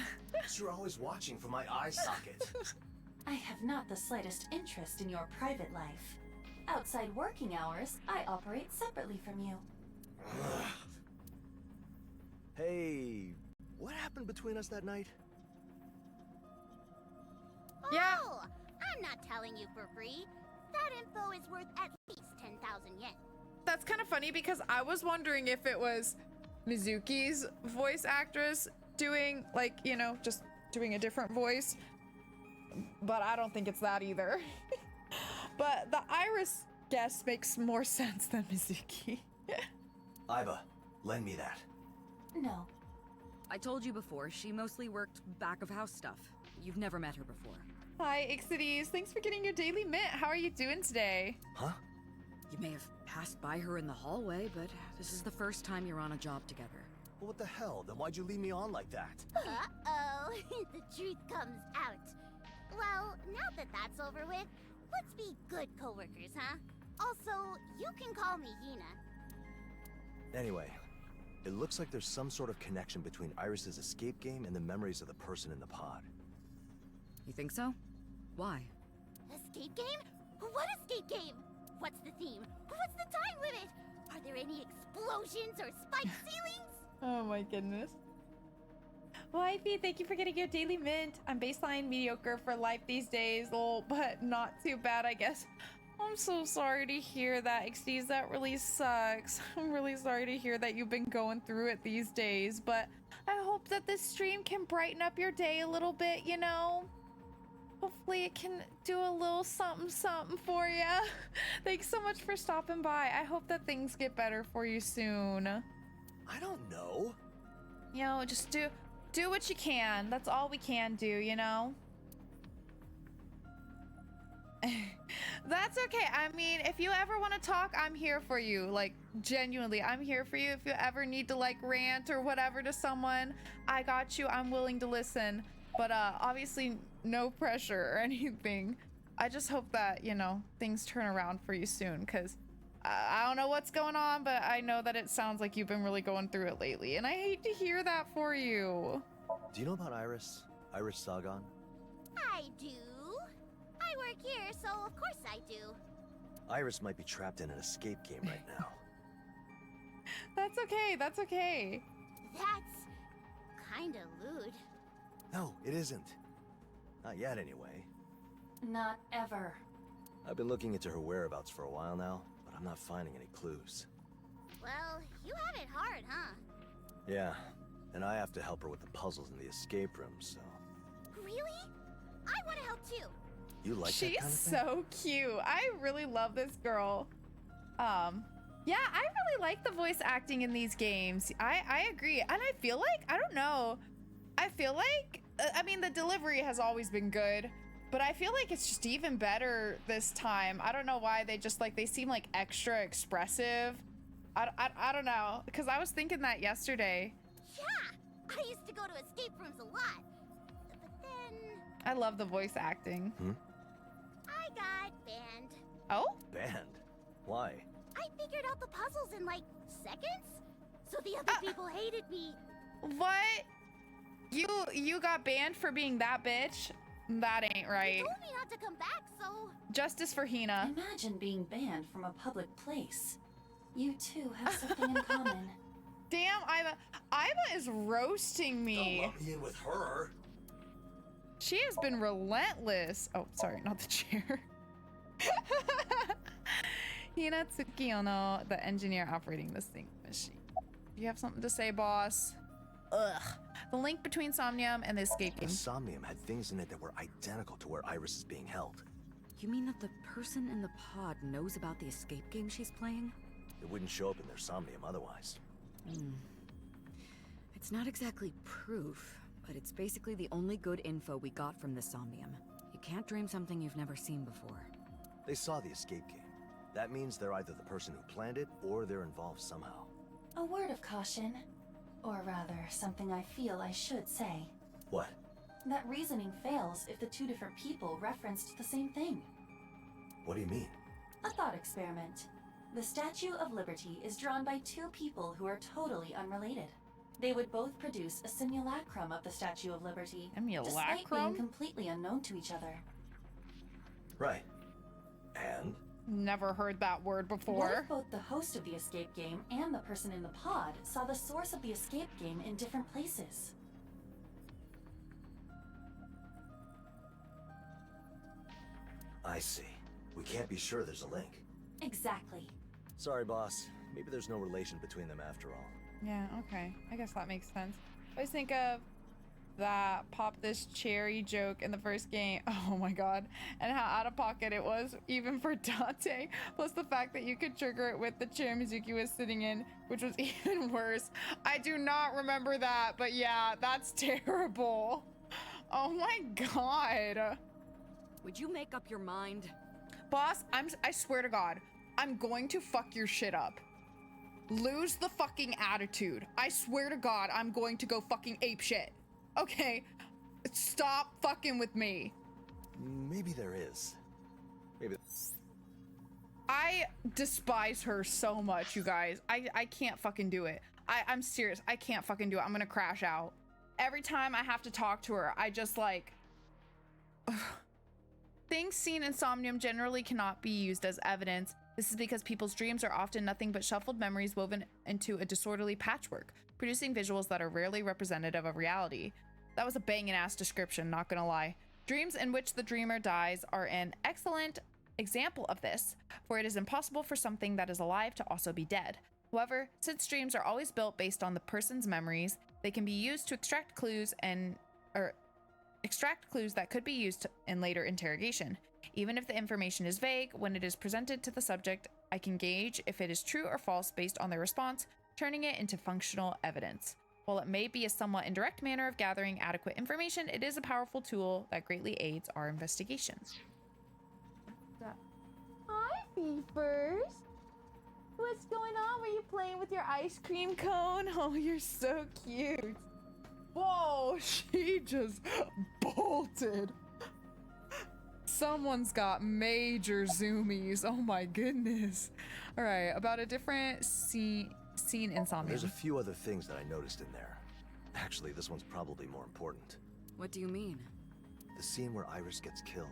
You're always watching from my eye socket. I have not the slightest interest in your private life. Outside working hours, I operate separately from you. Hey, what happened between us that night? Yeah. Oh, I'm not telling you for free. That info is worth at least 10,000 yen. That's kind of funny because I was wondering if it was Mizuki's voice actress doing, like, you know, just doing a different voice. But I don't think it's that either. But the Iris guess makes more sense than Mizuki. Iba, lend me that. No. I told you before, she mostly worked back of house stuff. You've never met her before. Hi, Ixides. Thanks for getting your daily mint. How are you doing today? Huh? You may have passed by her in the hallway, but this is the first time you're on a job together. Well, what the hell? Then why'd you lead me on like that? Uh-oh, the truth comes out. Well, now that that's over with, let's be good coworkers, huh? Also, you can call me Hina. Anyway, it looks like there's some sort of connection between Iris's escape game and the memories of the person in the pod. You think so? Why? Escape game? What escape game? What's the theme? What's the time limit? Are there any explosions or spiked ceilings? Oh my goodness. Wifey, thank you for getting your daily mint. I'm baseline mediocre for life these days, lol, but not too bad, I guess. I'm so sorry to hear that, Xyz. That really sucks. I'm really sorry to hear that you've been going through it these days, but I hope that this stream can brighten up your day a little bit, you know? Hopefully it can do a little something something for you. Thanks so much for stopping by. I hope that things get better for you soon. I don't know. You know, just do what you can. That's all we can do, you know? That's okay. I mean, if you ever want to talk, I'm here for you. Like, genuinely, I'm here for you. If you ever need to, like, rant or whatever to someone, I got you. I'm willing to listen. But, obviously, no pressure or anything. I just hope that, you know, things turn around for you soon, because I don't know what's going on, but I know that it sounds like you've been really going through it lately, and I hate to hear that for you. Do you know about Iris? Iris Sagan? I do. I work here, so of course I do. Iris might be trapped in an escape game right now. That's okay. That's okay. That's kinda lewd. No, it isn't. Not yet, anyway. Not ever. I've been looking into her whereabouts for a while now, but I'm not finding any clues. Well, you had it hard, huh? Yeah, and I have to help her with the puzzles in the escape room, so... Really? I want to help too. You like She's that kind of thing? so cute. I really love this girl. Yeah, I really like the voice acting in these games. I agree. And I feel like, I don't know. I feel like, I mean, the delivery has always been good, but I feel like it's just even better this time. I don't know why they just like, they seem like extra expressive. I don't know. Because I was thinking that yesterday. Yeah, I used to go to escape rooms a lot. But then... I love the voice acting. I got banned. Oh? Banned? Why? I figured out the puzzles in like seconds. So the other people hated me. What? You got banned for being that bitch? That ain't right. They told me not to come back, so... Justice for Hina. Imagine being banned from a public place. You two have something in common. Damn, Iva is roasting me. Don't lump me in with her. She has been relentless. Oh, sorry, not the chair. Hina Tsukiono, the engineer operating this thing machine. Do you have something to say, boss? Ugh. The link between Somnium and the escape The game. Somnium had things in it that were identical to where Iris is being held. You mean that the person in the pod knows about the escape game she's playing? It wouldn't show up in their Somnium otherwise. It's not exactly proof, but it's basically the only good info we got from the Somnium. You can't dream something you've never seen before. They saw the escape game. That means they're either the person who planned it or they're involved somehow. A word of caution. Or rather, something I feel I should say. What? That reasoning fails if the two different people referenced the same thing. What do you mean? A thought experiment. The Statue of Liberty is drawn by two people who are totally unrelated. They would both produce a simulacrum of the Statue of Liberty, despite being completely unknown to each other. Right. And? Never heard that word before. What if both the host of the escape game and the person in the pod saw the source of the escape game in different places? I see. We can't be sure there's a link. Exactly. Sorry, boss. Maybe there's no relation between them after all. Yeah, okay. I guess that makes sense. I always think of that pop this cherry joke in the first game. Oh my god. And how out of pocket it was, even for Dante. Plus the fact that you could trigger it with the chair Mizuki was sitting in, which was even worse. I do not remember that, but yeah, that's terrible. Oh my god. Would you make up your mind? Boss, I swear to God, I'm going to fuck your shit up. Lose the fucking attitude. I swear to God, I'm going to go fucking ape shit. Okay, stop fucking with me. Maybe there is. Maybe. I despise her so much, you guys. I can't fucking do it. I'm serious. I can't fucking do it. I'm gonna crash out. Every time I have to talk to her, I just like... Things seen in Somnium generally cannot be used as evidence. This is because people's dreams are often nothing but shuffled memories woven into a disorderly patchwork, producing visuals that are rarely representative of reality. That was a banging ass description, not gonna lie. Dreams in which the dreamer dies are an excellent example of this, for it is impossible for something that is alive to also be dead. However, since dreams are always built based on the person's memories, they can be used to extract clues that could be used in later interrogation. Even if the information is vague, when it is presented to the subject, I can gauge if it is true or false based on their response, turning it into functional evidence. While it may be a somewhat indirect manner of gathering adequate information, it is a powerful tool that greatly aids our investigations. Hi, Beefers! What's going on? Were you playing with your ice cream cone? Oh, you're so cute. Whoa, she just bolted. Someone's got major zoomies. Oh my goodness. All right, about a different scene insomnia. There's a few other things that I noticed in there. Actually, this one's probably more important. What do you mean? The scene where Iris gets killed.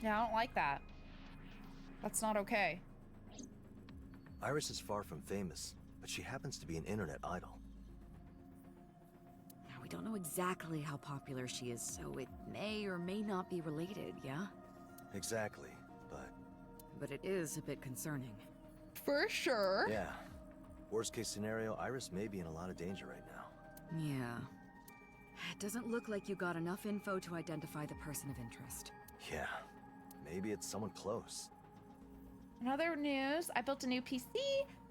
Yeah, I don't like that. That's not okay. Iris is far from famous, but she happens to be an internet idol. Now, we don't know exactly how popular she is, so it may or may not be related, yeah? Exactly, But it is a bit concerning. For sure. yeah. Worst case scenario, Iris may be in a lot of danger right now. Yeah. It doesn't look like you got enough info to identify the person of interest. Yeah. Maybe it's someone close. In other news, I built a new PC,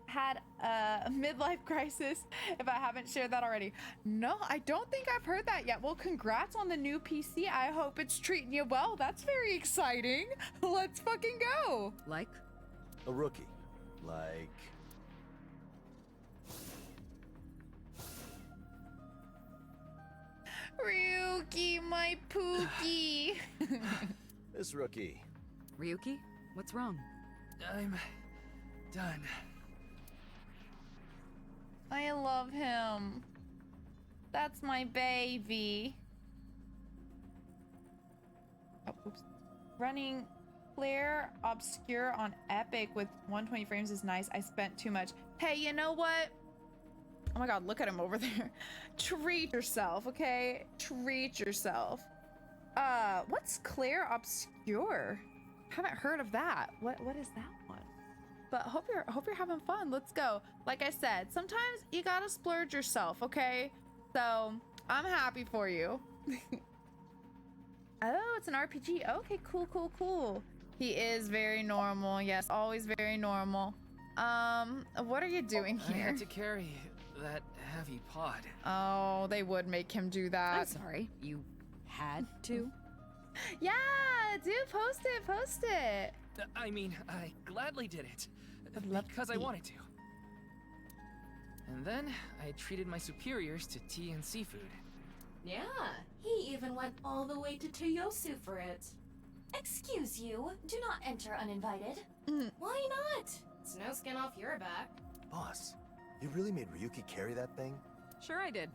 had a midlife crisis, if I haven't shared that already. No, I don't think I've heard that yet. Well, congrats on the new PC. I hope it's treating you well. That's very exciting. Let's fucking go. Like? A rookie. Like... Ryuki, my Pookie. This rookie. Ryuki? What's wrong? I'm done. I love him. That's my baby. Oh, oops. Running clear obscure on Epic with 120 frames is nice. I spent too much. Hey, you know what? Oh my god, look at him over there. Treat yourself, okay? Treat yourself. What's clear obscure? Haven't heard of that. What is that one? But hope you're having fun. Let's go. Like I said, sometimes you gotta splurge yourself, okay? So I'm happy for you. Oh, it's an RPG. Okay, cool. He is very normal. Yes, always very normal. What are you doing here? I had to carry that heavy pod. Oh, they would make him do that. I'm sorry. You had to? Yeah, dude, post it. I mean, I gladly did it. I'd love Because to I eat. wanted to. And then I treated my superiors to tea and seafood. Yeah, he even went all the way to Toyosu for it. Excuse you, do not enter uninvited. Why not? It's no skin off your back. Boss, you really made Ryuki carry that thing? Sure I did.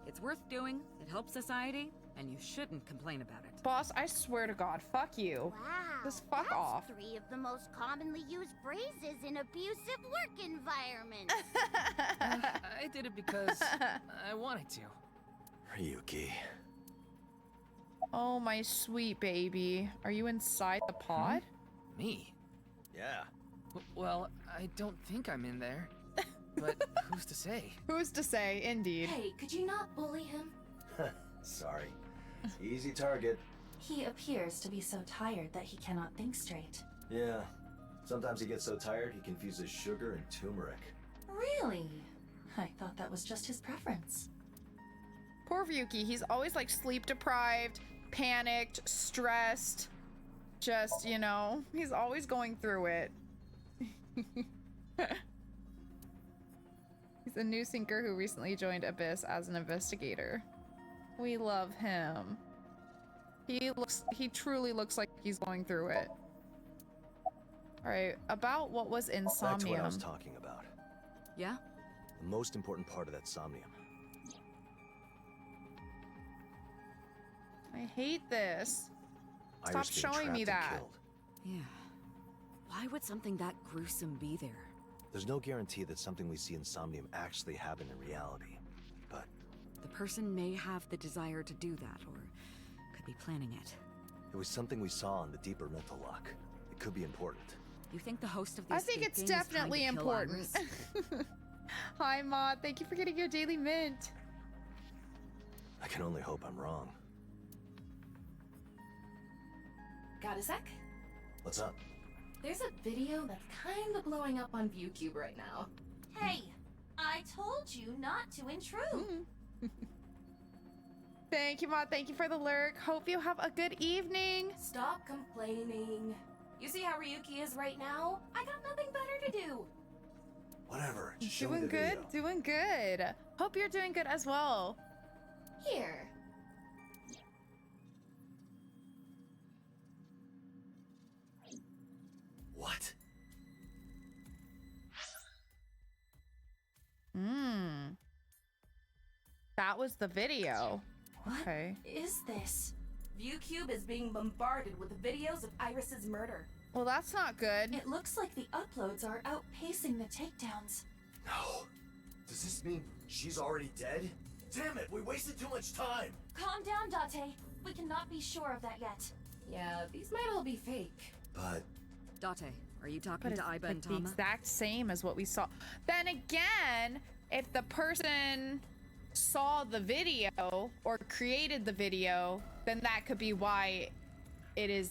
It's worth doing, it helps society, and you shouldn't complain about it. Boss, I swear to God, fuck you. Wow. Just fuck that's off. 3 of the most commonly used phrases in abusive work environments. I did it because I wanted to. Ryuki. Oh, my sweet baby. Are you inside the pod? Me? Yeah. Well, I don't think I'm in there. But who's to say? Who's to say, indeed. Hey, could you not bully him? Sorry. Easy target. He appears to be so tired that he cannot think straight. Yeah. Sometimes he gets so tired he confuses sugar and turmeric. Really? I thought that was just his preference. Poor Ryuki, he's always like sleep deprived, panicked, stressed. Just, you know, he's always going through it. He's a new sinker who recently joined Abyss as an investigator. We love him. He truly looks like he's going through it. All right, about what was insomnium. Back to what I was talking about. Yeah? The most important part of that somnium. I hate this. Stop Iris getting showing me trapped that. and killed. Yeah. Why would something that gruesome be there? There's no guarantee that something we see in Somnium actually happened in reality. But The person may have the desire to do that, or could be planning it. it was something we saw in the deeper mental lock. It could be important. You think the host of the I think escape it's game is trying to definitely kill important. Iris? Hi, Maud. Thank you for getting your daily mint. I can only hope I'm wrong. Got a sec? What's up? There's a video that's kind of blowing up on ViewCube right now. Hey, I told you not to intrude. Thank you, Maud. Thank you for the lurk. Hope you have a good evening. Stop complaining. You see how Ryuki is right now? I got nothing better to do. Whatever. Just show me Doing the good. video. Doing good. Hope you're doing good as well. Here. What? That was the video. What Okay. is this? ViewCube is being bombarded with videos of Iris's murder. Well, that's not good. It looks like the uploads are outpacing the takedowns. No. Does this mean she's already dead? Damn it, we wasted too much time. Calm down, Date. We cannot be sure of that yet. Yeah, these might all be fake. But Date, are you talking But to it's Aiba like and the Tama? exact same as what we saw. Then again, if the person saw the video or created the video, then that could be why it is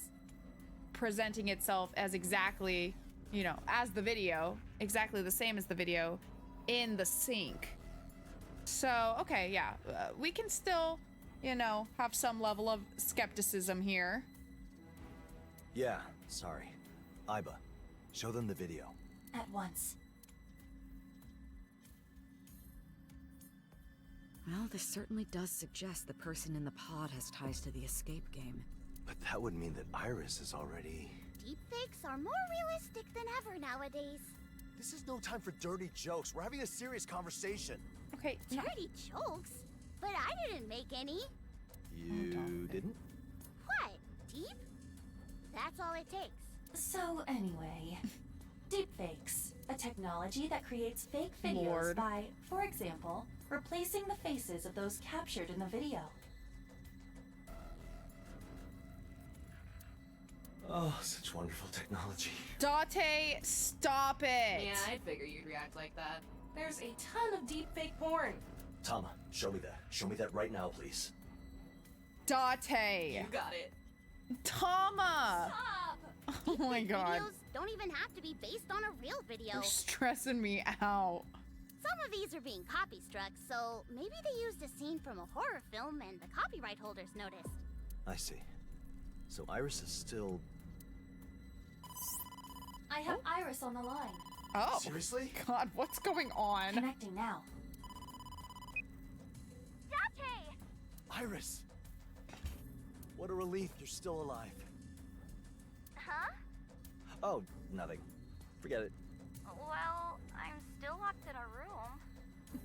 presenting itself as exactly, you know, as the video, exactly the same as the video in the sync. So, okay, yeah, we can still, you know, have some level of skepticism here. yeah, sorry. Aiba, show them the video. At once. Well, this certainly does suggest the person in the pod has ties to the escape game. But that would mean that Iris is already... Deepfakes are more realistic than ever nowadays. This is no time for dirty jokes. We're having a serious conversation. Okay, no. Dirty jokes? But I didn't make any. You didn't? What? Deep? That's all it takes. So anyway, deepfakes, a technology that creates fake videos Lord. by, for example, replacing the faces of those captured in the video. Oh, such wonderful technology. Date, stop it. Yeah, I'd figure you'd react like that. There's a ton of deepfake porn. Tama, show me that. Show me that right now, please. Date. You got it. Tama. Stop! Oh my god. Videos don't even have to be based on a real video. You're stressing me out. Some of these are being copy struck, so maybe they used a scene from a horror film and the copyright holders noticed. I see. So Iris is still... I have Iris on the line. Oh. Seriously? God, what's going on? Connecting now. Date! Iris! What a relief you're still alive. Huh? Oh, nothing. Forget it. Well, I'm still locked in a room.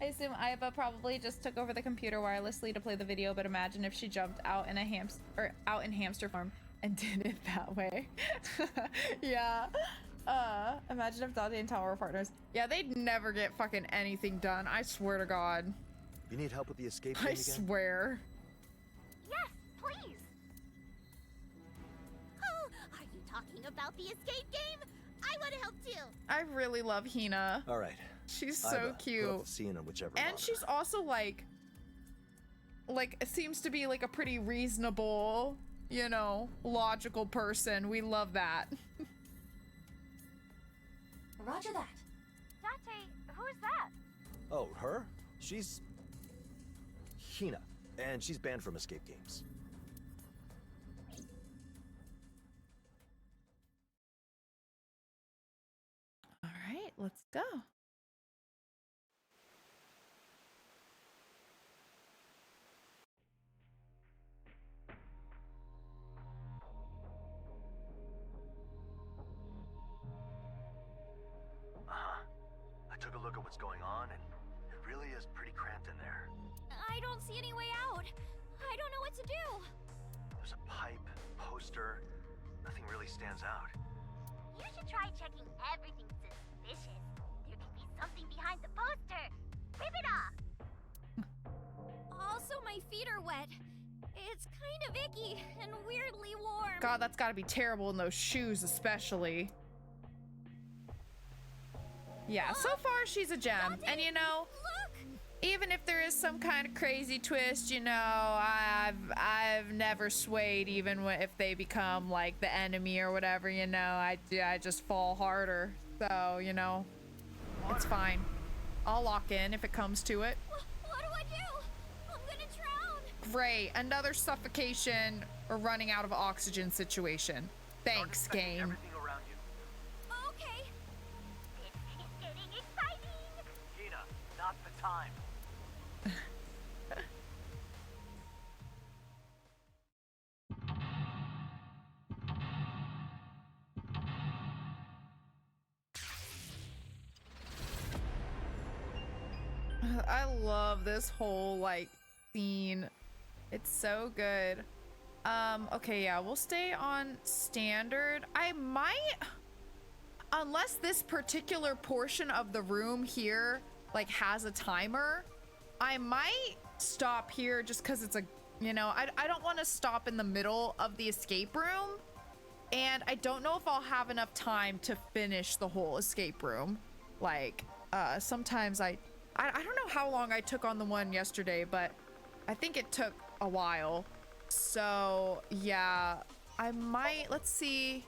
I assume Aiba probably just took over the computer wirelessly to play the video, but imagine if she jumped out in a hamster form and did it that way. Yeah. Imagine if Dante and Tama were partners. Yeah, they'd never get fucking anything done. I swear to God. You need help with the escape game I again? swear. Yes, please. Oh, are you talking about the escape game? I want to help too. I really love Hina. All right. She's so Aiba, put up cute. the scene on whichever And monitor. she's also like seems to be like a pretty reasonable, you know, logical person. We love that. Roger that. Date, who is that? Oh, her? She's... Hina. And she's banned from escape games. All right, let's go. I took a look at what's going on, and it really is pretty cramped in there. I don't see any way out. I don't know what to do. There's a pipe, poster. Nothing really stands out. You should try checking everything suspicious. There could be something behind the poster. Rip it off! Also, my feet are wet. It's kind of icky and weirdly warm. God, that's gotta be terrible in those shoes, especially. Yeah, so far she's a gem. And you know, even if there is some kind of crazy twist, you know, I've never swayed even if they become like the enemy or whatever, you know, I just fall harder. So, you know, it's fine. I'll lock in if it comes to it. What do I do? I'm gonna drown. Great, another suffocation or running out of oxygen situation. Thanks, game. Everything around you. Okay. It's getting exciting! Gina, not the time. I love this whole like scene. It's so good. Okay, yeah, we'll stay on standard. I might, unless this particular portion of the room here like has a timer, I might stop here just because it's a, you know, I don't want to stop in the middle of the escape room, and I don't know if I'll have enough time to finish the whole escape room. Like, sometimes I don't know how long I took on the one yesterday, but I think it took a while. So yeah, I might, let's see.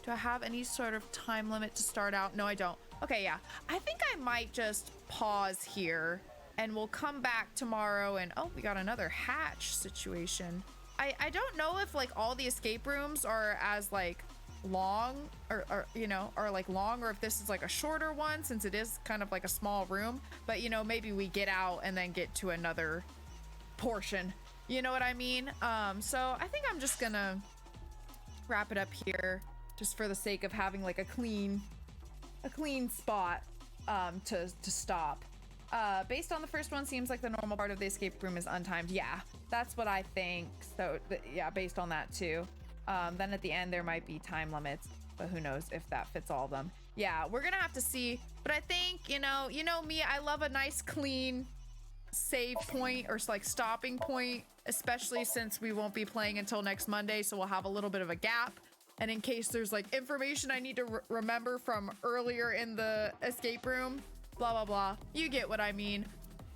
Do I have any sort of time limit to start out? No, I don't. Okay, yeah. I think I might just pause here and we'll come back tomorrow and, oh, we got another hatch situation. I don't know if like all the escape rooms are as like long or you know, are like long, or if this is like a shorter one since it is kind of like a small room, but you know, maybe we get out and then get to another portion, you know what I mean? So I think I'm just gonna wrap it up here just for the sake of having like a clean spot to stop. Based on the first one, seems like the normal part of the escape room is untimed. Yeah, that's what I think. So yeah, based on that too. Then at the end there might be time limits, but who knows if that fits all of them. Yeah, we're gonna have to see. But I think, you know me, I love a nice clean save point or like stopping point, especially since we won't be playing until next Monday, so we'll have a little bit of a gap. And in case there's like information I need to remember from earlier in the escape room, blah blah blah, you get what I mean.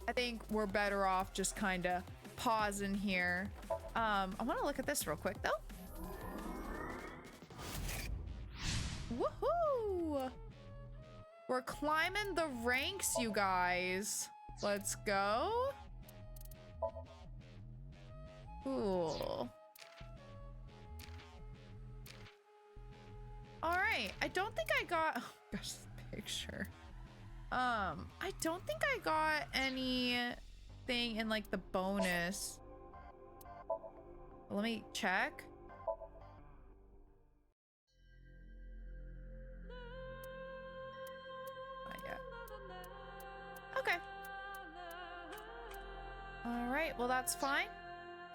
I think we're better off just kind of pausing here. I want to look at this real quick though. Woohoo! We're climbing the ranks, you guys. Let's go. Cool. All right. I don't think I got, oh gosh, this picture. I don't think I got anything in like the bonus. Let me check. Okay. All right, well, that's fine.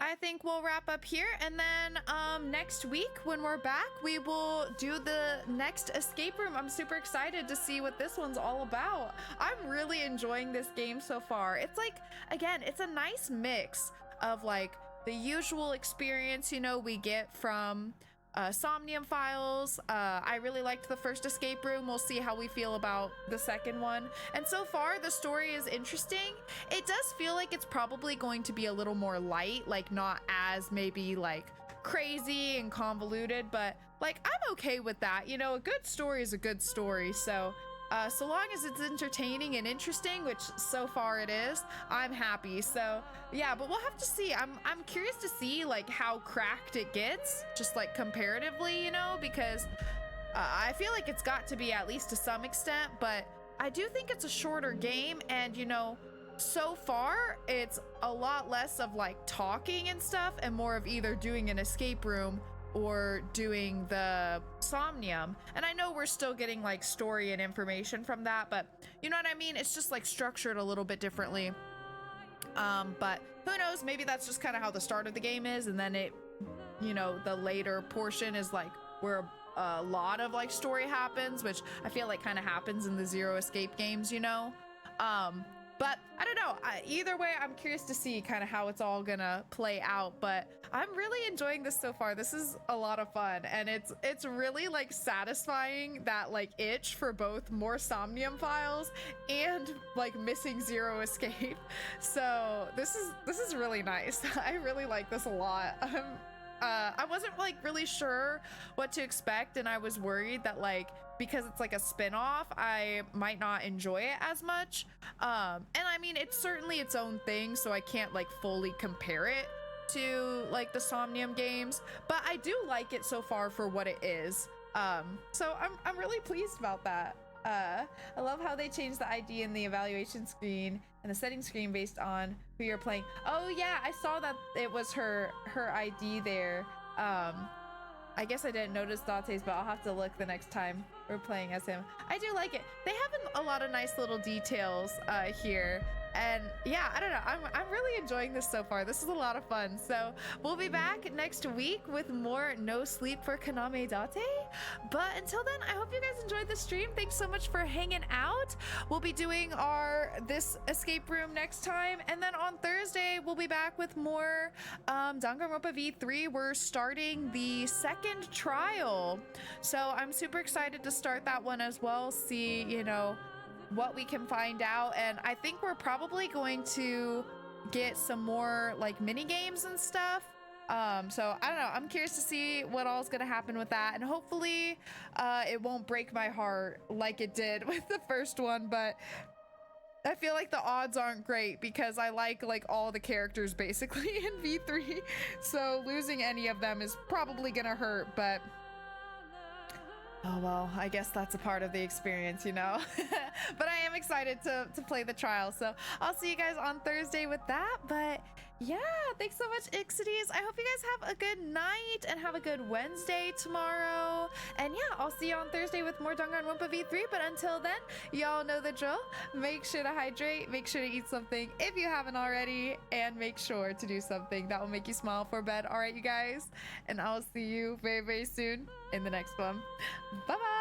I think we'll wrap up here, and then next week when we're back, we will do the next escape room. I'm super excited to see what this one's all about. I'm really enjoying this game so far. It's like, again, it's a nice mix of like the usual experience, you know, we get from Somnium Files. I really liked the first escape room. We'll see how we feel about the second one. And so far, the story is interesting. It does feel like it's probably going to be a little more light, like not as maybe like crazy and convoluted, but like I'm okay with that. You know, a good story is a good story. So so long as it's entertaining and interesting, which so far it is, I'm happy. So yeah, but we'll have to see. I'm curious to see like how cracked it gets, just like comparatively, you know, because I feel like it's got to be at least to some extent, but I do think it's a shorter game, and you know, so far it's a lot less of like talking and stuff and more of either doing an escape room or doing the Somnium. And I know we're still getting like story and information from that, but you know what I mean? It's just like structured a little bit differently. But who knows? Maybe that's just kind of how the start of the game is, and then it, you know, the later portion is like we're a lot of like story happens, which I feel like kind of happens in the Zero Escape games, you know. But I don't know. Either way, I'm curious to see kind of how it's all gonna play out. But I'm really enjoying this so far. This is a lot of fun, and it's really like satisfying that like itch for both more Somnium files and like missing Zero Escape. So this is really nice. I really like this a lot. I wasn't like really sure what to expect, and I was worried that like because it's like a spin-off, I might not enjoy it as much. And I mean, it's certainly its own thing, so I can't like fully compare it to like the Somnium games, but I do like it so far for what it is. So I'm really pleased about that. I love how they changed the ID in the evaluation screen and the settings screen based on who you're playing. Oh yeah, I saw that it was her ID there. I guess I didn't notice Date's, but I'll have to look the next time we're playing as him. I do like it. They have a lot of nice little details here. And yeah, I don't know. I'm really enjoying this so far. This is a lot of fun. So we'll be back next week with more No Sleep for Kaname Date. But until then, I hope you guys enjoyed the stream. Thanks so much for hanging out. We'll be doing this escape room next time. And then on Thursday, we'll be back with more Danganronpa V3. We're starting the second trial. So I'm super excited to start that one as well. See, you know, what we can find out, and I think we're probably going to get some more like mini games and stuff. So I don't know, I'm curious to see what all is gonna happen with that, and hopefully it won't break my heart like it did with the first one, but I feel like the odds aren't great because I like all the characters basically in V3, so losing any of them is probably gonna hurt, but oh well, I guess that's a part of the experience, you know. But I am excited to play the trial, so I'll see you guys on Thursday with that. But yeah, thanks so much, Ixides. I hope you guys have a good night and have a good Wednesday tomorrow. And yeah, I'll see you on Thursday with more Danganronpa V3. But until then, y'all know the drill. Make sure to hydrate, make sure to eat something if you haven't already, and make sure to do something that will make you smile for bed. All right, you guys, and I'll see you very, very soon in the next one. Bye bye.